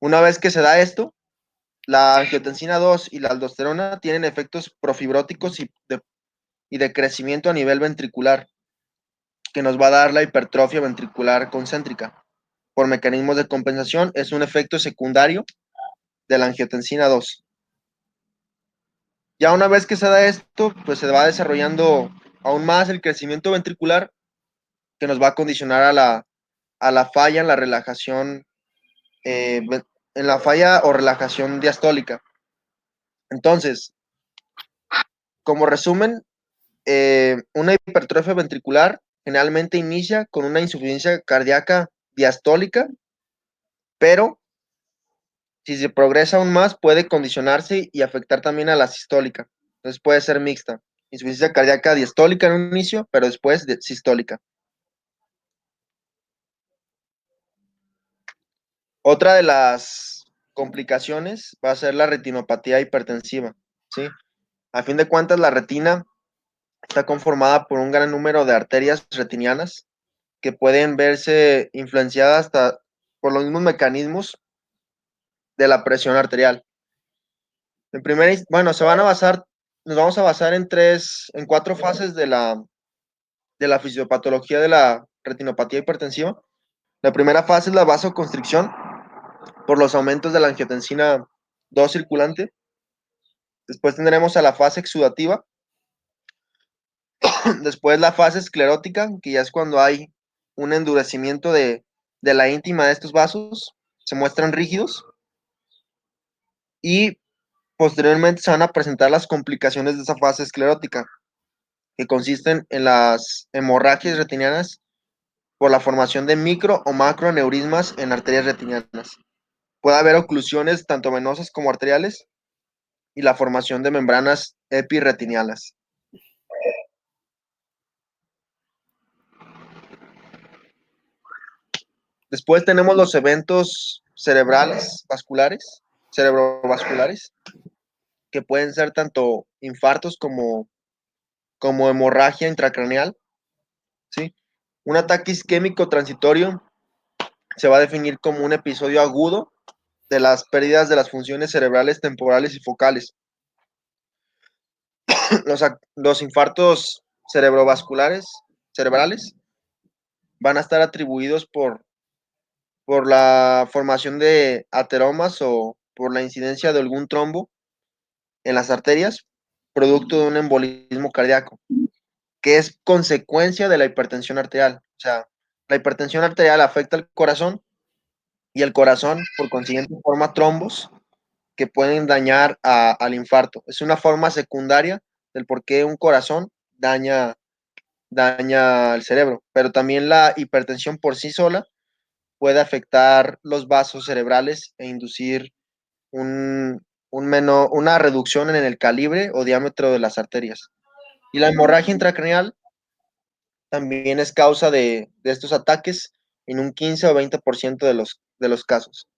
Una vez que se da esto, la angiotensina 2 y la aldosterona tienen efectos profibróticos y de crecimiento a nivel ventricular, que nos va a dar la hipertrofia ventricular concéntrica. Por mecanismos de compensación, es un efecto secundario de la angiotensina 2. Ya una vez que se da esto, pues se va desarrollando aún más el crecimiento ventricular que nos va a condicionar a la falla en la relajación, en la falla o relajación diastólica. Entonces, como resumen, una hipertrofia ventricular generalmente inicia con una insuficiencia cardíaca diastólica, pero si se progresa aún más puede condicionarse y afectar también a la sistólica. Entonces puede ser mixta. Insuficiencia cardíaca diastólica en un inicio, pero después sistólica. Otra de las complicaciones va a ser la retinopatía hipertensiva, ¿sí? A fin de cuentas, la retina está conformada por un gran número de arterias retinianas que pueden verse influenciadas hasta por los mismos mecanismos de la presión arterial. Bueno, nos vamos a basar en 4 fases de la fisiopatología de la retinopatía hipertensiva. La primera fase es la vasoconstricción por los aumentos de la angiotensina 2 circulante. Después tendremos a la fase exudativa. Después la fase esclerótica, que ya es cuando hay un endurecimiento de la íntima de estos vasos, se muestran rígidos. Y posteriormente se van a presentar las complicaciones de esa fase esclerótica, que consisten en las hemorragias retinianas por la formación de micro o macroaneurismas en arterias retinianas. Puede haber oclusiones tanto venosas como arteriales y la formación de membranas epirretinianas. Después tenemos los eventos cerebrovasculares, que pueden ser tanto infartos como hemorragia intracraneal, ¿sí? Un ataque isquémico transitorio se va a definir como un episodio agudo de las pérdidas de las funciones cerebrales temporales y focales. Los infartos cerebrales van a estar atribuidos por la formación de ateromas o por la incidencia de algún trombo en las arterias, producto de un embolismo cardíaco, que es consecuencia de la hipertensión arterial. O sea, la hipertensión arterial afecta al corazón y el corazón, por consiguiente, forma trombos que pueden dañar al infarto. Es una forma secundaria del por qué un corazón daña el cerebro, pero también la hipertensión por sí sola puede afectar los vasos cerebrales e inducir una reducción en el calibre o diámetro de las arterias. Y la hemorragia intracraneal también es causa de estos ataques en un 15 o 20% de los casos.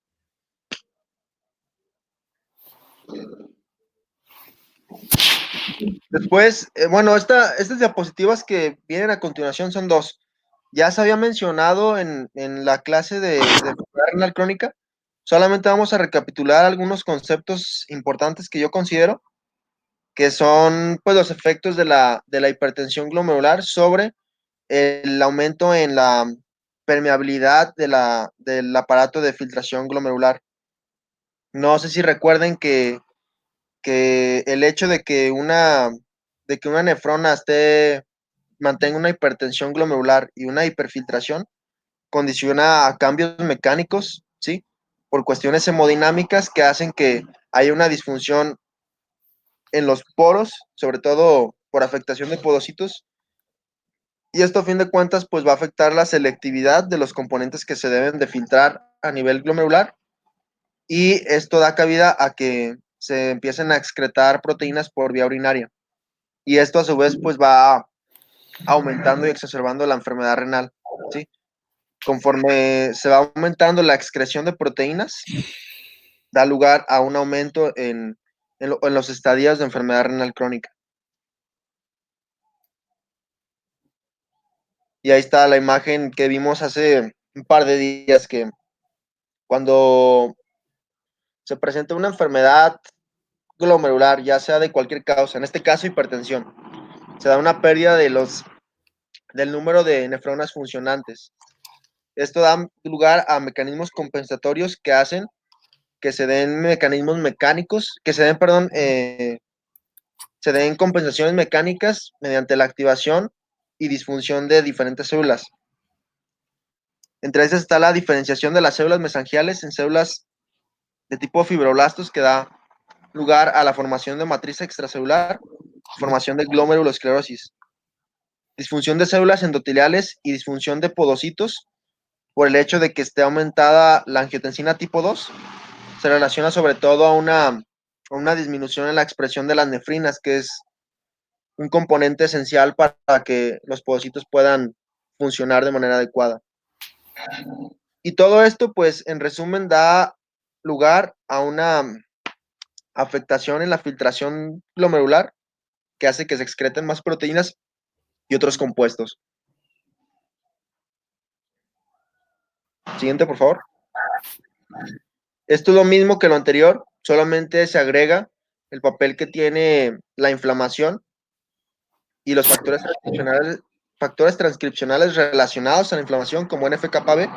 Después, bueno, estas diapositivas que vienen a continuación son 2. Ya se había mencionado en la clase de enfermedad renal crónica. Solamente vamos a recapitular algunos conceptos importantes que yo considero. que son pues los efectos de la hipertensión glomerular sobre el aumento en la permeabilidad del aparato de filtración glomerular. No sé si recuerden que el hecho de que una nefrona mantenga una hipertensión glomerular y una hiperfiltración condiciona a cambios mecánicos, ¿sí? Por cuestiones hemodinámicas que hacen que haya una disfunción en los poros, sobre todo por afectación de podocitos. Y esto, a fin de cuentas, pues va a afectar la selectividad de los componentes que se deben de filtrar a nivel glomerular. Y esto da cabida a que se empiecen a excretar proteínas por vía urinaria. Y esto, a su vez, pues va aumentando y exacerbando la enfermedad renal, ¿sí? Conforme se va aumentando la excreción de proteínas, da lugar a un aumento en los estadios de enfermedad renal crónica. Y ahí está la imagen que vimos hace un par de días, que cuando se presenta una enfermedad glomerular, ya sea de cualquier causa, en este caso hipertensión, se da una pérdida del número de nefronas funcionantes. Esto da lugar a mecanismos compensatorios que hacen que se den mecanismos mecánicos, que se den, perdón, se den compensaciones mecánicas mediante la activación y disfunción de diferentes células. Entre esas está la diferenciación de las células mesangiales en células de tipo fibroblastos, que da lugar a la formación de matriz extracelular, formación de glomerulosclerosis, disfunción de células endoteliales y disfunción de podocitos por el hecho de que esté aumentada la angiotensina tipo 2. Se relaciona sobre todo a una disminución en la expresión de las nefrinas, que es un componente esencial para que los podocitos puedan funcionar de manera adecuada. Y todo esto, pues, en resumen, da lugar a una afectación en la filtración glomerular que hace que se excreten más proteínas y otros compuestos. Siguiente, por favor. Esto es lo mismo que lo anterior, solamente se agrega el papel que tiene la inflamación y los factores transcripcionales relacionados a la inflamación, como NF-κB,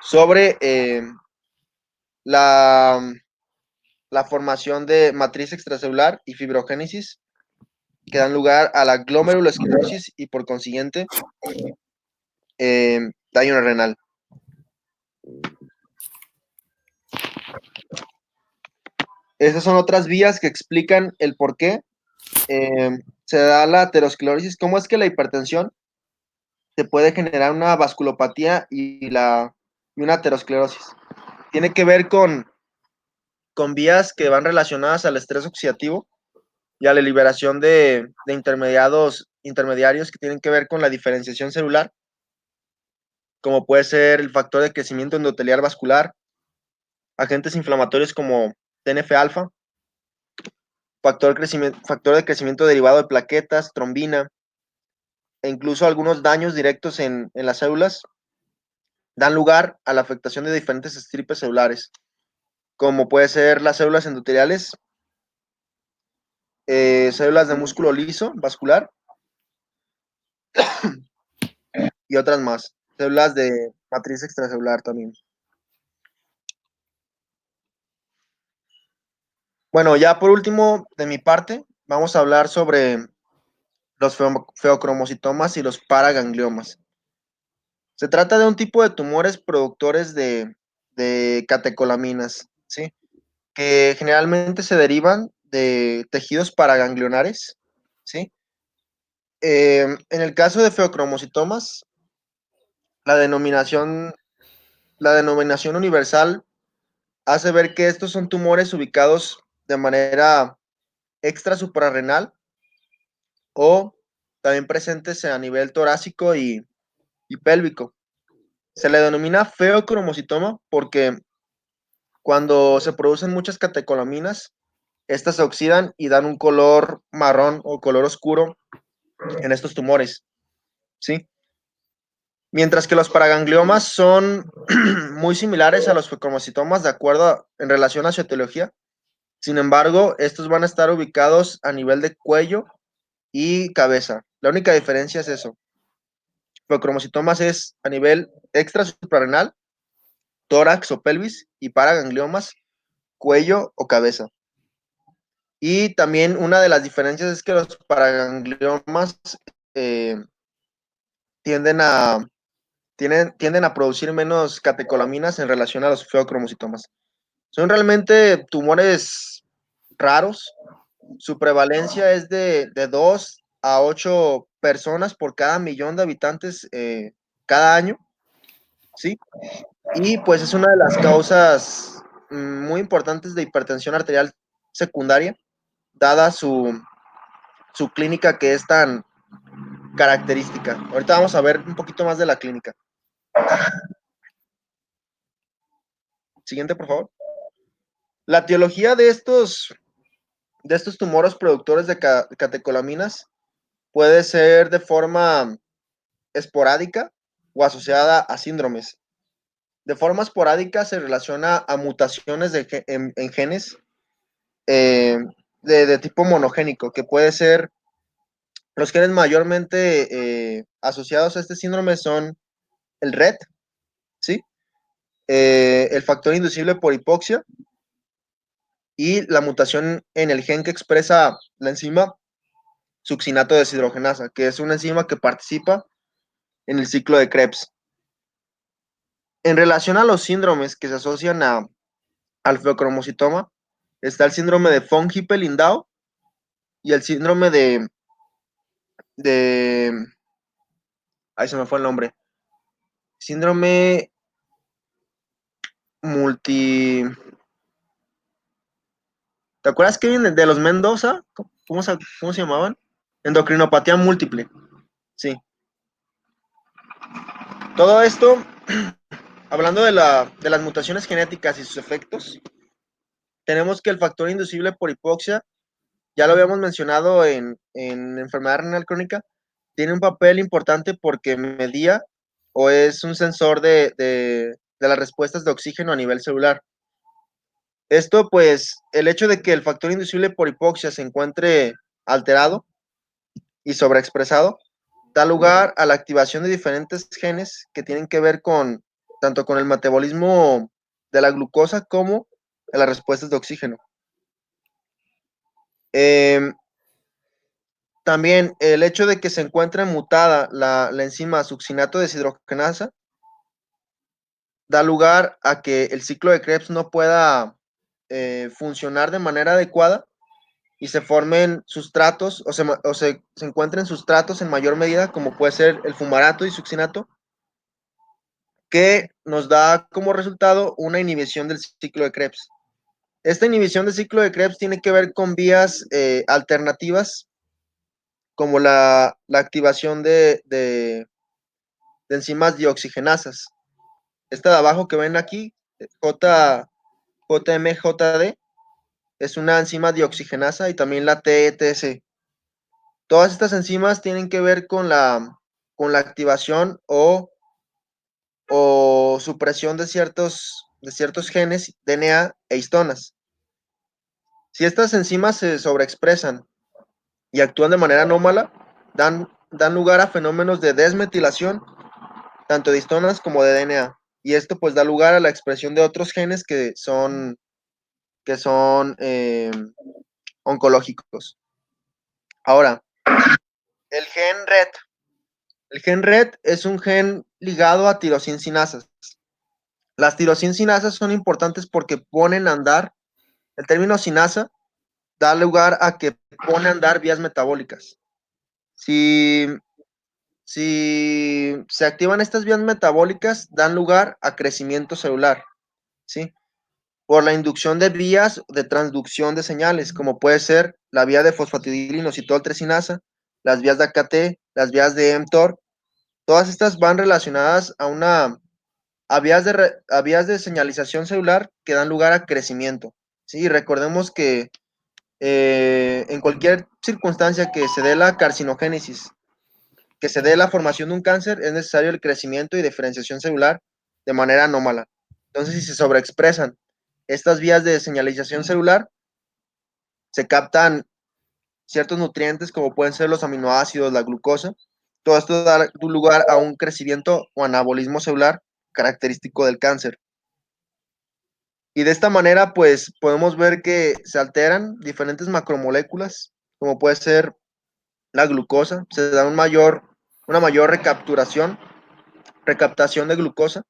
sobre la formación de matriz extracelular y fibrogénesis, que dan lugar a la glomerulosclerosis y, por consiguiente, daño renal. Esas son otras vías que explican el por qué se da la aterosclerosis. ¿Cómo es que la hipertensión se puede generar una vasculopatía y una aterosclerosis? Tiene que ver con vías que van relacionadas al estrés oxidativo y a la liberación de intermediarios que tienen que ver con la diferenciación celular, como puede ser el factor de crecimiento endotelial vascular, agentes inflamatorios como TNF-alfa, factor de crecimiento derivado de plaquetas, trombina, e incluso algunos daños directos en las células dan lugar a la afectación de diferentes estripes celulares, como puede ser las células endoteliales, células de músculo liso vascular y otras más, células de matriz extracelular también. Bueno, ya por último, de mi parte, vamos a hablar sobre los feocromocitomas y los paragangliomas. Se trata de un tipo de tumores productores de catecolaminas, ¿sí? Que generalmente se derivan de tejidos paraganglionares, ¿sí? En el caso de feocromocitomas, la denominación universal hace ver que estos son tumores ubicados de manera extra suprarrenal o también presentes a nivel torácico y pélvico. Se le denomina feocromocitoma porque cuando se producen muchas catecolaminas, estas se oxidan y dan un color marrón o color oscuro en estos tumores, ¿sí? Mientras que los paragangliomas son muy similares a los feocromocitomas en relación a su etiología, Sin embargo, estos van a estar ubicados a nivel de cuello y cabeza. La única diferencia es eso. Feocromocitomas es a nivel extrasuprarrenal, tórax o pelvis, y paragangliomas, cuello o cabeza. Y también una de las diferencias es que los paragangliomas tienden a producir menos catecolaminas en relación a los feocromocitomas. Son realmente tumores raros. Su prevalencia es de 2 a 8 personas por cada millón de habitantes cada año, ¿sí? Y pues es una de las causas muy importantes de hipertensión arterial secundaria, dada su clínica que es tan característica. Ahorita vamos a ver un poquito más de la clínica. Siguiente, por favor. La etiología de estos tumores productores de catecolaminas puede ser de forma esporádica o asociada a síndromes. De forma esporádica se relaciona a mutaciones en genes de tipo monogénico, que puede ser, los genes mayormente asociados a este síndrome son el RET, ¿sí? El factor inducible por hipoxia y la mutación en el gen que expresa la enzima succinato deshidrogenasa, que es una enzima que participa en el ciclo de Krebs. En relación a los síndromes que se asocian al feocromocitoma, está el síndrome de von Hippel-Lindau y el síndrome ahí se me fue el nombre, síndrome multi... ¿Te acuerdas, Kevin, de los Mendoza? ¿Cómo se llamaban? Endocrinopatía múltiple, sí. Todo esto, hablando de las mutaciones genéticas y sus efectos, tenemos que el factor inducible por hipoxia, ya lo habíamos mencionado en enfermedad renal crónica, tiene un papel importante porque medía o es un sensor de las respuestas de oxígeno a nivel celular. Esto, pues, el hecho de que el factor inducible por hipoxia se encuentre alterado y sobreexpresado, da lugar a la activación de diferentes genes que tienen que ver tanto con el metabolismo de la glucosa como en las respuestas de oxígeno. También el hecho de que se encuentre mutada la enzima succinato deshidrogenasa da lugar a que el ciclo de Krebs no pueda funcionar de manera adecuada y se formen sustratos o se encuentren sustratos en mayor medida, como puede ser el fumarato y succinato, que nos da como resultado una inhibición del ciclo de Krebs. Esta inhibición del ciclo de Krebs tiene que ver con vías alternativas, como la activación de enzimas dioxigenasas. Esta de abajo que ven aquí, JMJD, es una enzima dioxigenasa, y también la TETC. Todas estas enzimas tienen que ver con la activación o supresión de ciertos genes, DNA e histonas. Si estas enzimas se sobreexpresan y actúan de manera anómala, dan lugar a fenómenos de desmetilación, tanto de histonas como de DNA. Y esto pues da lugar a la expresión de otros genes que son oncológicos. Ahora, el gen RET. El gen RET es un gen ligado a tirosincinasas. Las tirosincinasas son importantes porque ponen a andar, el término sinasa da lugar a que pone a andar vías metabólicas. Si se activan estas vías metabólicas, dan lugar a crecimiento celular, ¿sí? Por la inducción de vías de transducción de señales, como puede ser la vía de fosfatidilinositol tresinasa, las vías de AKT, las vías de mTOR. Todas estas van relacionadas a vías de señalización celular que dan lugar a crecimiento, ¿sí? Recordemos que en cualquier circunstancia que se dé la carcinogénesis, que se dé la formación de un cáncer, es necesario el crecimiento y diferenciación celular de manera anómala. Entonces, si se sobreexpresan estas vías de señalización celular, se captan ciertos nutrientes como pueden ser los aminoácidos, la glucosa. Todo esto da lugar a un crecimiento o anabolismo celular característico del cáncer. Y de esta manera, pues podemos ver que se alteran diferentes macromoléculas, como puede ser la glucosa, se da una mayor recaptación de glucosa,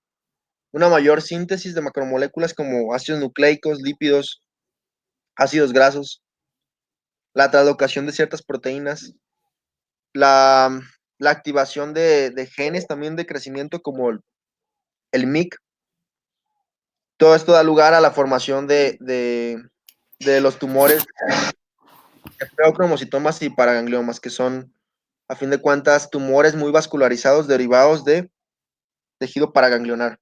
una mayor síntesis de macromoléculas como ácidos nucleicos, lípidos, ácidos grasos, la translocación de ciertas proteínas, la, la activación de genes también de crecimiento como el MYC. Todo esto da lugar a la formación de los tumores de feocromocitomas y paragangliomas, que son, a fin de cuentas, tumores muy vascularizados derivados de tejido paraganglionar.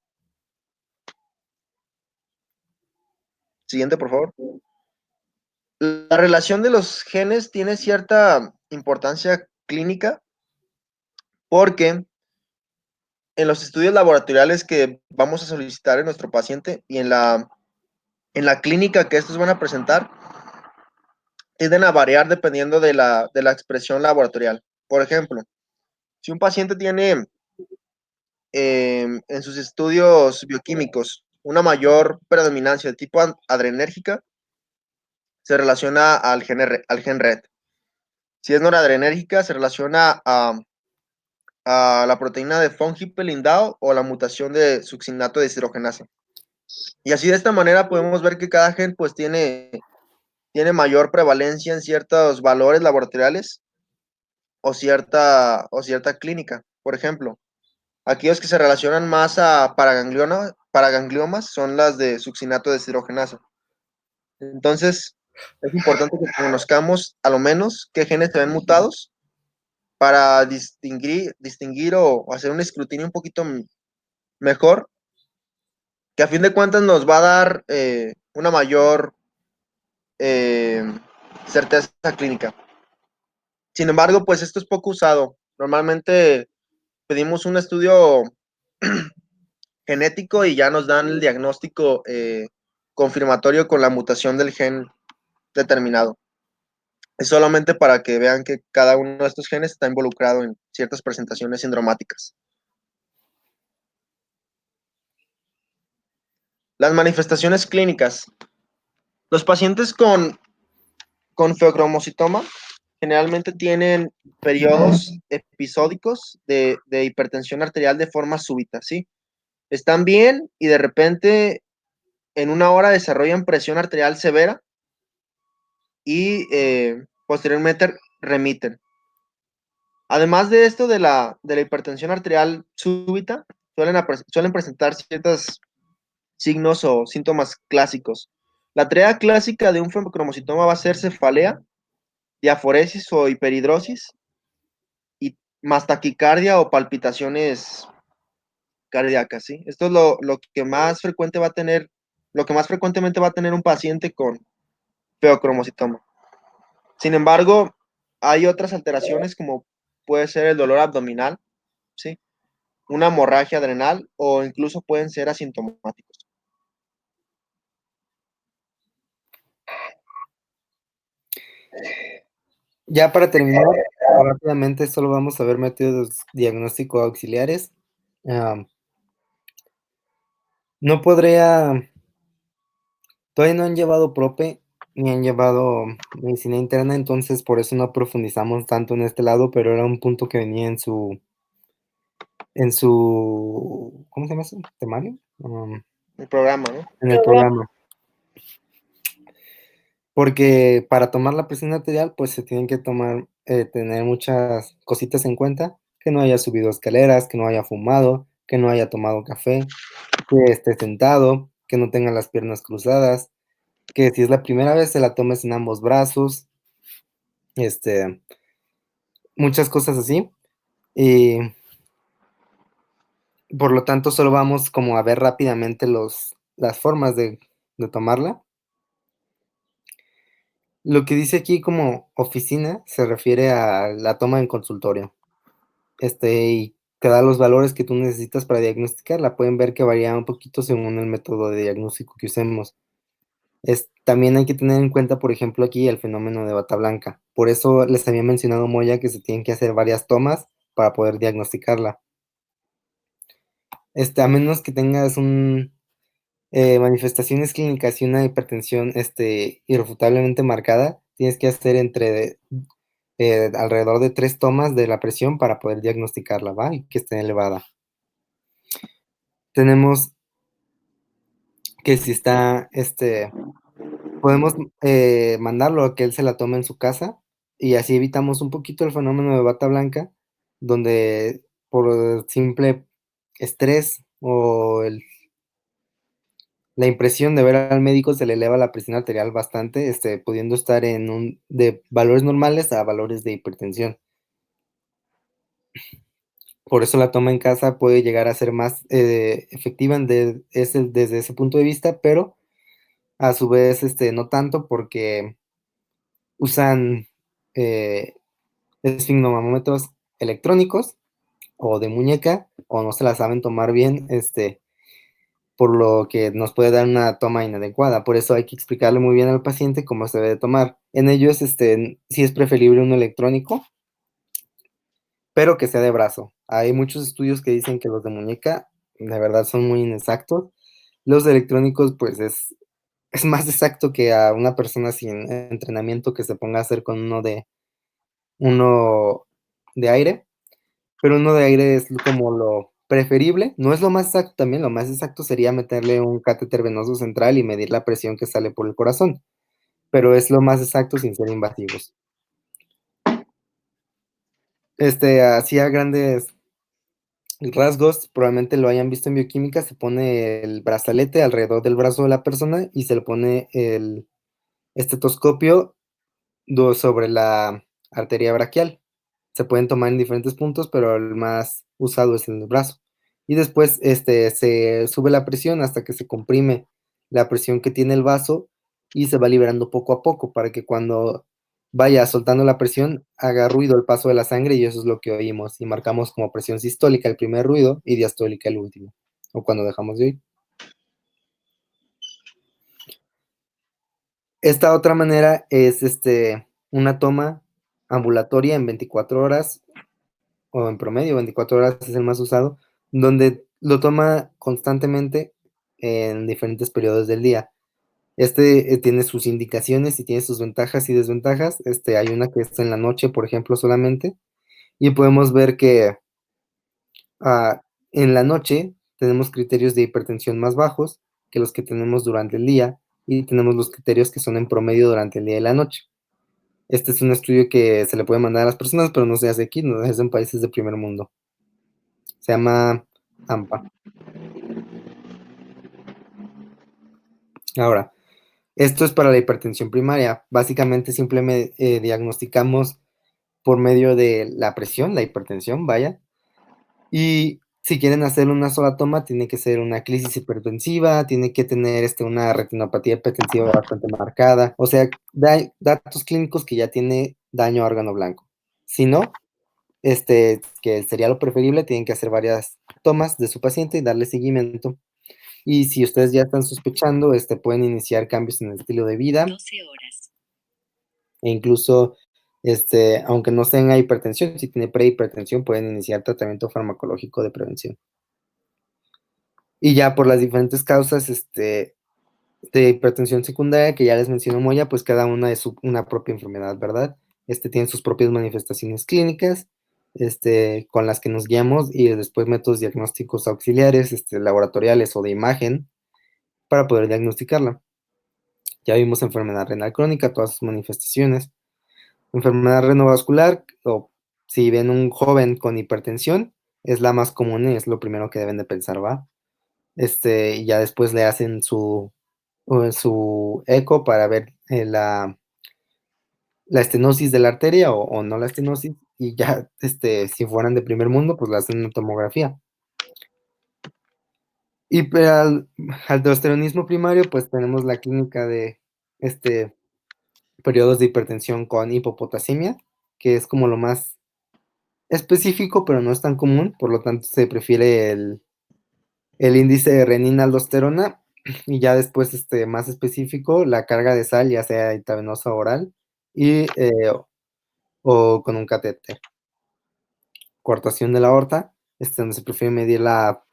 Siguiente, por favor. La relación de los genes tiene cierta importancia clínica porque en los estudios laboratoriales que vamos a solicitar en nuestro paciente y en la clínica que estos van a presentar, tienden a variar dependiendo de la expresión laboratorial. Por ejemplo, si un paciente tiene en sus estudios bioquímicos una mayor predominancia de tipo adrenérgica, se relaciona al gen RET. Si es noradrenérgica, se relaciona a la proteína de von Hippel-Lindau o la mutación de succinato de deshidrogenasa. Y así de esta manera podemos ver que cada gen pues tiene mayor prevalencia en ciertos valores laboratoriales o cierta clínica. Por ejemplo, aquellos que se relacionan más a paragangliomas son las de succinato de deshidrogenasa. Entonces, es importante que conozcamos a lo menos qué genes se ven mutados para distinguir o hacer un escrutinio un poquito mejor, que a fin de cuentas nos va a dar una mayor certeza clínica. Sin embargo, pues esto es poco usado. Normalmente pedimos un estudio genético y ya nos dan el diagnóstico confirmatorio con la mutación del gen determinado. Es solamente para que vean que cada uno de estos genes está involucrado en ciertas presentaciones sindromáticas. Las manifestaciones clínicas. Los pacientes con feocromocitoma generalmente tienen periodos episódicos de hipertensión arterial de forma súbita, ¿sí? Están bien y de repente en una hora desarrollan presión arterial severa y posteriormente remiten. Además de esto de la hipertensión arterial súbita, suelen presentar ciertos signos o síntomas clásicos. La tarea clásica de un feocromocitoma va a ser cefalea, diaforesis o hiperhidrosis, y más taquicardia o palpitaciones cardíacas, ¿sí? Esto es lo que más frecuente va a tener, lo que más frecuentemente va a tener un paciente con feocromocitoma. Sin embargo, hay otras alteraciones como puede ser el dolor abdominal, ¿sí? Una hemorragia adrenal o incluso pueden ser asintomáticos. Ya para terminar, rápidamente solo vamos a ver métodos diagnóstico auxiliares. No podría, todavía no han llevado prope ni han llevado medicina interna, entonces por eso no profundizamos tanto en este lado, pero era un punto que venía ¿cómo se llama eso? ¿Temario? El programa, ¿no? En el programa. Porque para tomar la presión arterial, pues se tienen que tener muchas cositas en cuenta, que no haya subido escaleras, que no haya fumado, que no haya tomado café, que esté sentado, que no tenga las piernas cruzadas, que si es la primera vez se la tomes en ambos brazos, muchas cosas así. Y por lo tanto, solo vamos como a ver rápidamente las formas de tomarla. Lo que dice aquí como oficina se refiere a la toma en consultorio. Y te da los valores que tú necesitas para diagnosticarla. Pueden ver que varía un poquito según el método de diagnóstico que usemos. También hay que tener en cuenta, por ejemplo, aquí el fenómeno de bata blanca. Por eso les había mencionado, Moya, que se tienen que hacer varias tomas para poder diagnosticarla. A menos que tengas manifestaciones clínicas y una hipertensión irrefutablemente marcada, tienes que hacer alrededor de 3 tomas de la presión para poder diagnosticarla, ¿va? Y que esté elevada. Tenemos que si está, podemos mandarlo a que él se la tome en su casa y así evitamos un poquito el fenómeno de bata blanca, donde por simple estrés o la impresión de ver al médico se le eleva la presión arterial bastante, pudiendo estar de valores normales a valores de hipertensión. Por eso la toma en casa puede llegar a ser más efectiva desde ese punto de vista, pero a su vez no tanto porque usan esfigmomómetros electrónicos o de muñeca o no se la saben tomar bien, por lo que nos puede dar una toma inadecuada. Por eso hay que explicarle muy bien al paciente cómo se debe de tomar. En ellos, sí es preferible uno electrónico, pero que sea de brazo. Hay muchos estudios que dicen que los de muñeca, de verdad, son muy inexactos. Los electrónicos, pues, es más exacto que a una persona sin entrenamiento que se ponga a hacer con uno de aire, pero uno de aire es como lo preferible, no es lo más exacto también, lo más exacto sería meterle un catéter venoso central y medir la presión que sale por el corazón, pero es lo más exacto sin ser invasivos. Así a grandes rasgos, probablemente lo hayan visto en bioquímica, se pone el brazalete alrededor del brazo de la persona y se le pone el estetoscopio sobre la arteria braquial. Se pueden tomar en diferentes puntos, pero el más usado es en el brazo. Y después se sube la presión hasta que se comprime la presión que tiene el vaso y se va liberando poco a poco para que cuando vaya soltando la presión haga ruido el paso de la sangre y eso es lo que oímos y marcamos como presión sistólica el primer ruido y diastólica el último, o cuando dejamos de oír. Esta otra manera es una toma ambulatoria en 24 horas o en promedio 24 horas es el más usado, donde lo toma constantemente en diferentes periodos del día. Tiene sus indicaciones y tiene sus ventajas y desventajas. Hay una que está en la noche, por ejemplo, solamente, y podemos ver que en la noche tenemos criterios de hipertensión más bajos que los que tenemos durante el día y tenemos los criterios que son en promedio durante el día y la noche. Este es un estudio que se le puede mandar a las personas, pero no se hace aquí, no se hace en países de primer mundo. Se llama AMPA. Ahora, esto es para la hipertensión primaria. Básicamente simplemente diagnosticamos por medio de la presión, la hipertensión, vaya. Y si quieren hacer una sola toma, tiene que ser una crisis hipertensiva, tiene que tener una retinopatía hipertensiva bastante marcada. O sea, datos clínicos que ya tiene daño a órgano blanco. Si no, que sería lo preferible, tienen que hacer varias tomas de su paciente y darle seguimiento. Y si ustedes ya están sospechando, pueden iniciar cambios en el estilo de vida. 12 horas. E incluso, aunque no tenga hipertensión, si tiene prehipertensión, pueden iniciar tratamiento farmacológico de prevención. Y ya por las diferentes causas de hipertensión secundaria, que ya les mencionó Moya, pues cada una es una propia enfermedad, ¿verdad? Tiene sus propias manifestaciones clínicas, con las que nos guiamos y después métodos diagnósticos auxiliares, laboratoriales o de imagen para poder diagnosticarla. Ya vimos enfermedad renal crónica, todas sus manifestaciones. Enfermedad renovascular, o si ven un joven con hipertensión, es la más común y es lo primero que deben de pensar, ¿va? Y ya después le hacen su eco para ver la estenosis de la arteria o no la estenosis, y ya, si fueran de primer mundo, pues le hacen una tomografía. Y para el aldosteronismo primario, pues tenemos la clínica de periodos de hipertensión con hipopotasemia, que es como lo más específico, pero no es tan común, por lo tanto se prefiere el índice de renina-aldosterona Y ya después, más específico, la carga de sal, ya sea intravenosa o oral, y, o con un catéter. Coartación de la aorta, donde se prefiere medir la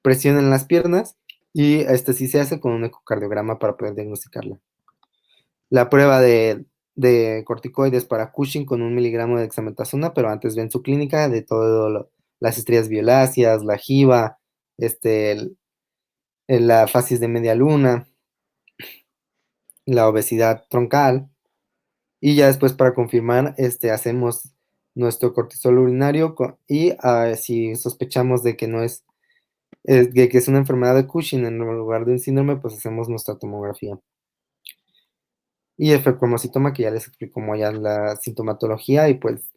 presión en las piernas, y sí se hace con un ecocardiograma para poder diagnosticarla. La prueba de corticoides para Cushing con 1 miligramo de dexametasona, pero antes ven su clínica de todo las estrellas violáceas, la jiba, la facies de media luna, la obesidad troncal, y ya después para confirmar, hacemos nuestro cortisol urinario y si sospechamos de que no es, de que es una enfermedad de Cushing en lugar de un síndrome, pues hacemos nuestra tomografía. Y el febroxotoma, que ya les explico como ya la sintomatología, y pues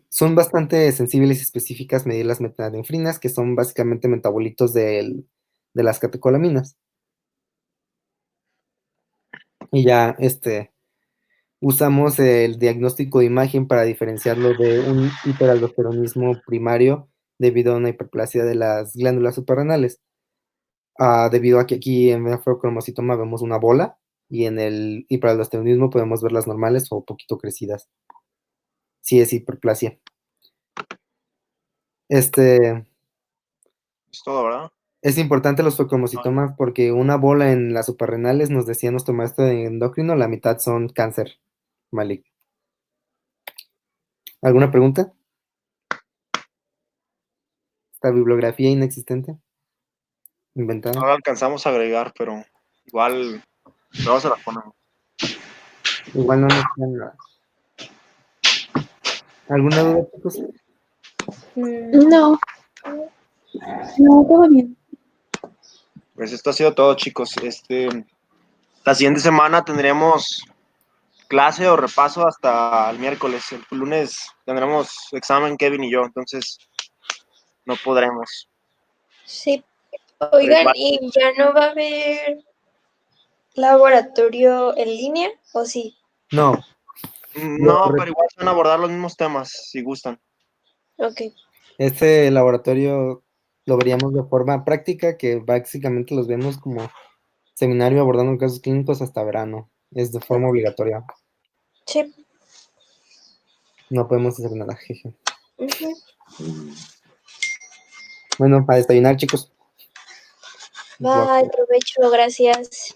son bastante sensibles y específicas medir las metanefrinas, que son básicamente metabolitos de las catecolaminas. Y ya, usamos el diagnóstico de imagen para diferenciarlo de un hiperaldosteronismo primario debido a una hiperplasia de las glándulas suprarrenales. Debido a que aquí en el febroxotoma vemos una bola, y en el hiperaldosteronismo podemos verlas normales o poquito crecidas. Sí, es hiperplasia. Es todo, ¿verdad? Es importante los febroxotomas porque una bola en las suprarrenales, nos decía nuestro maestro de endocrino, la mitad son cáncer maligno. ¿Alguna pregunta? ¿Esta bibliografía inexistente? ¿Inventada? No la alcanzamos a agregar, pero igual luego se la ponemos. Igual no nos queda nada. ¿Alguna duda, chicos? No, no, todo bien. Pues esto ha sido todo, chicos. La siguiente semana tendremos clase o repaso hasta el miércoles. El lunes tendremos examen Kevin y yo, entonces no podremos. Sí. Oigan, Vale. ¿y ya no va a haber laboratorio en línea o sí? No. No, pero igual se van a abordar los mismos temas, si gustan. Ok. Este laboratorio lo veríamos de forma práctica, que básicamente los vemos como seminario abordando casos clínicos hasta verano. Es de forma obligatoria. Sí. No podemos hacer nada, jeje. Ujú. Bueno, para desayunar, chicos. Bye, provecho, gracias.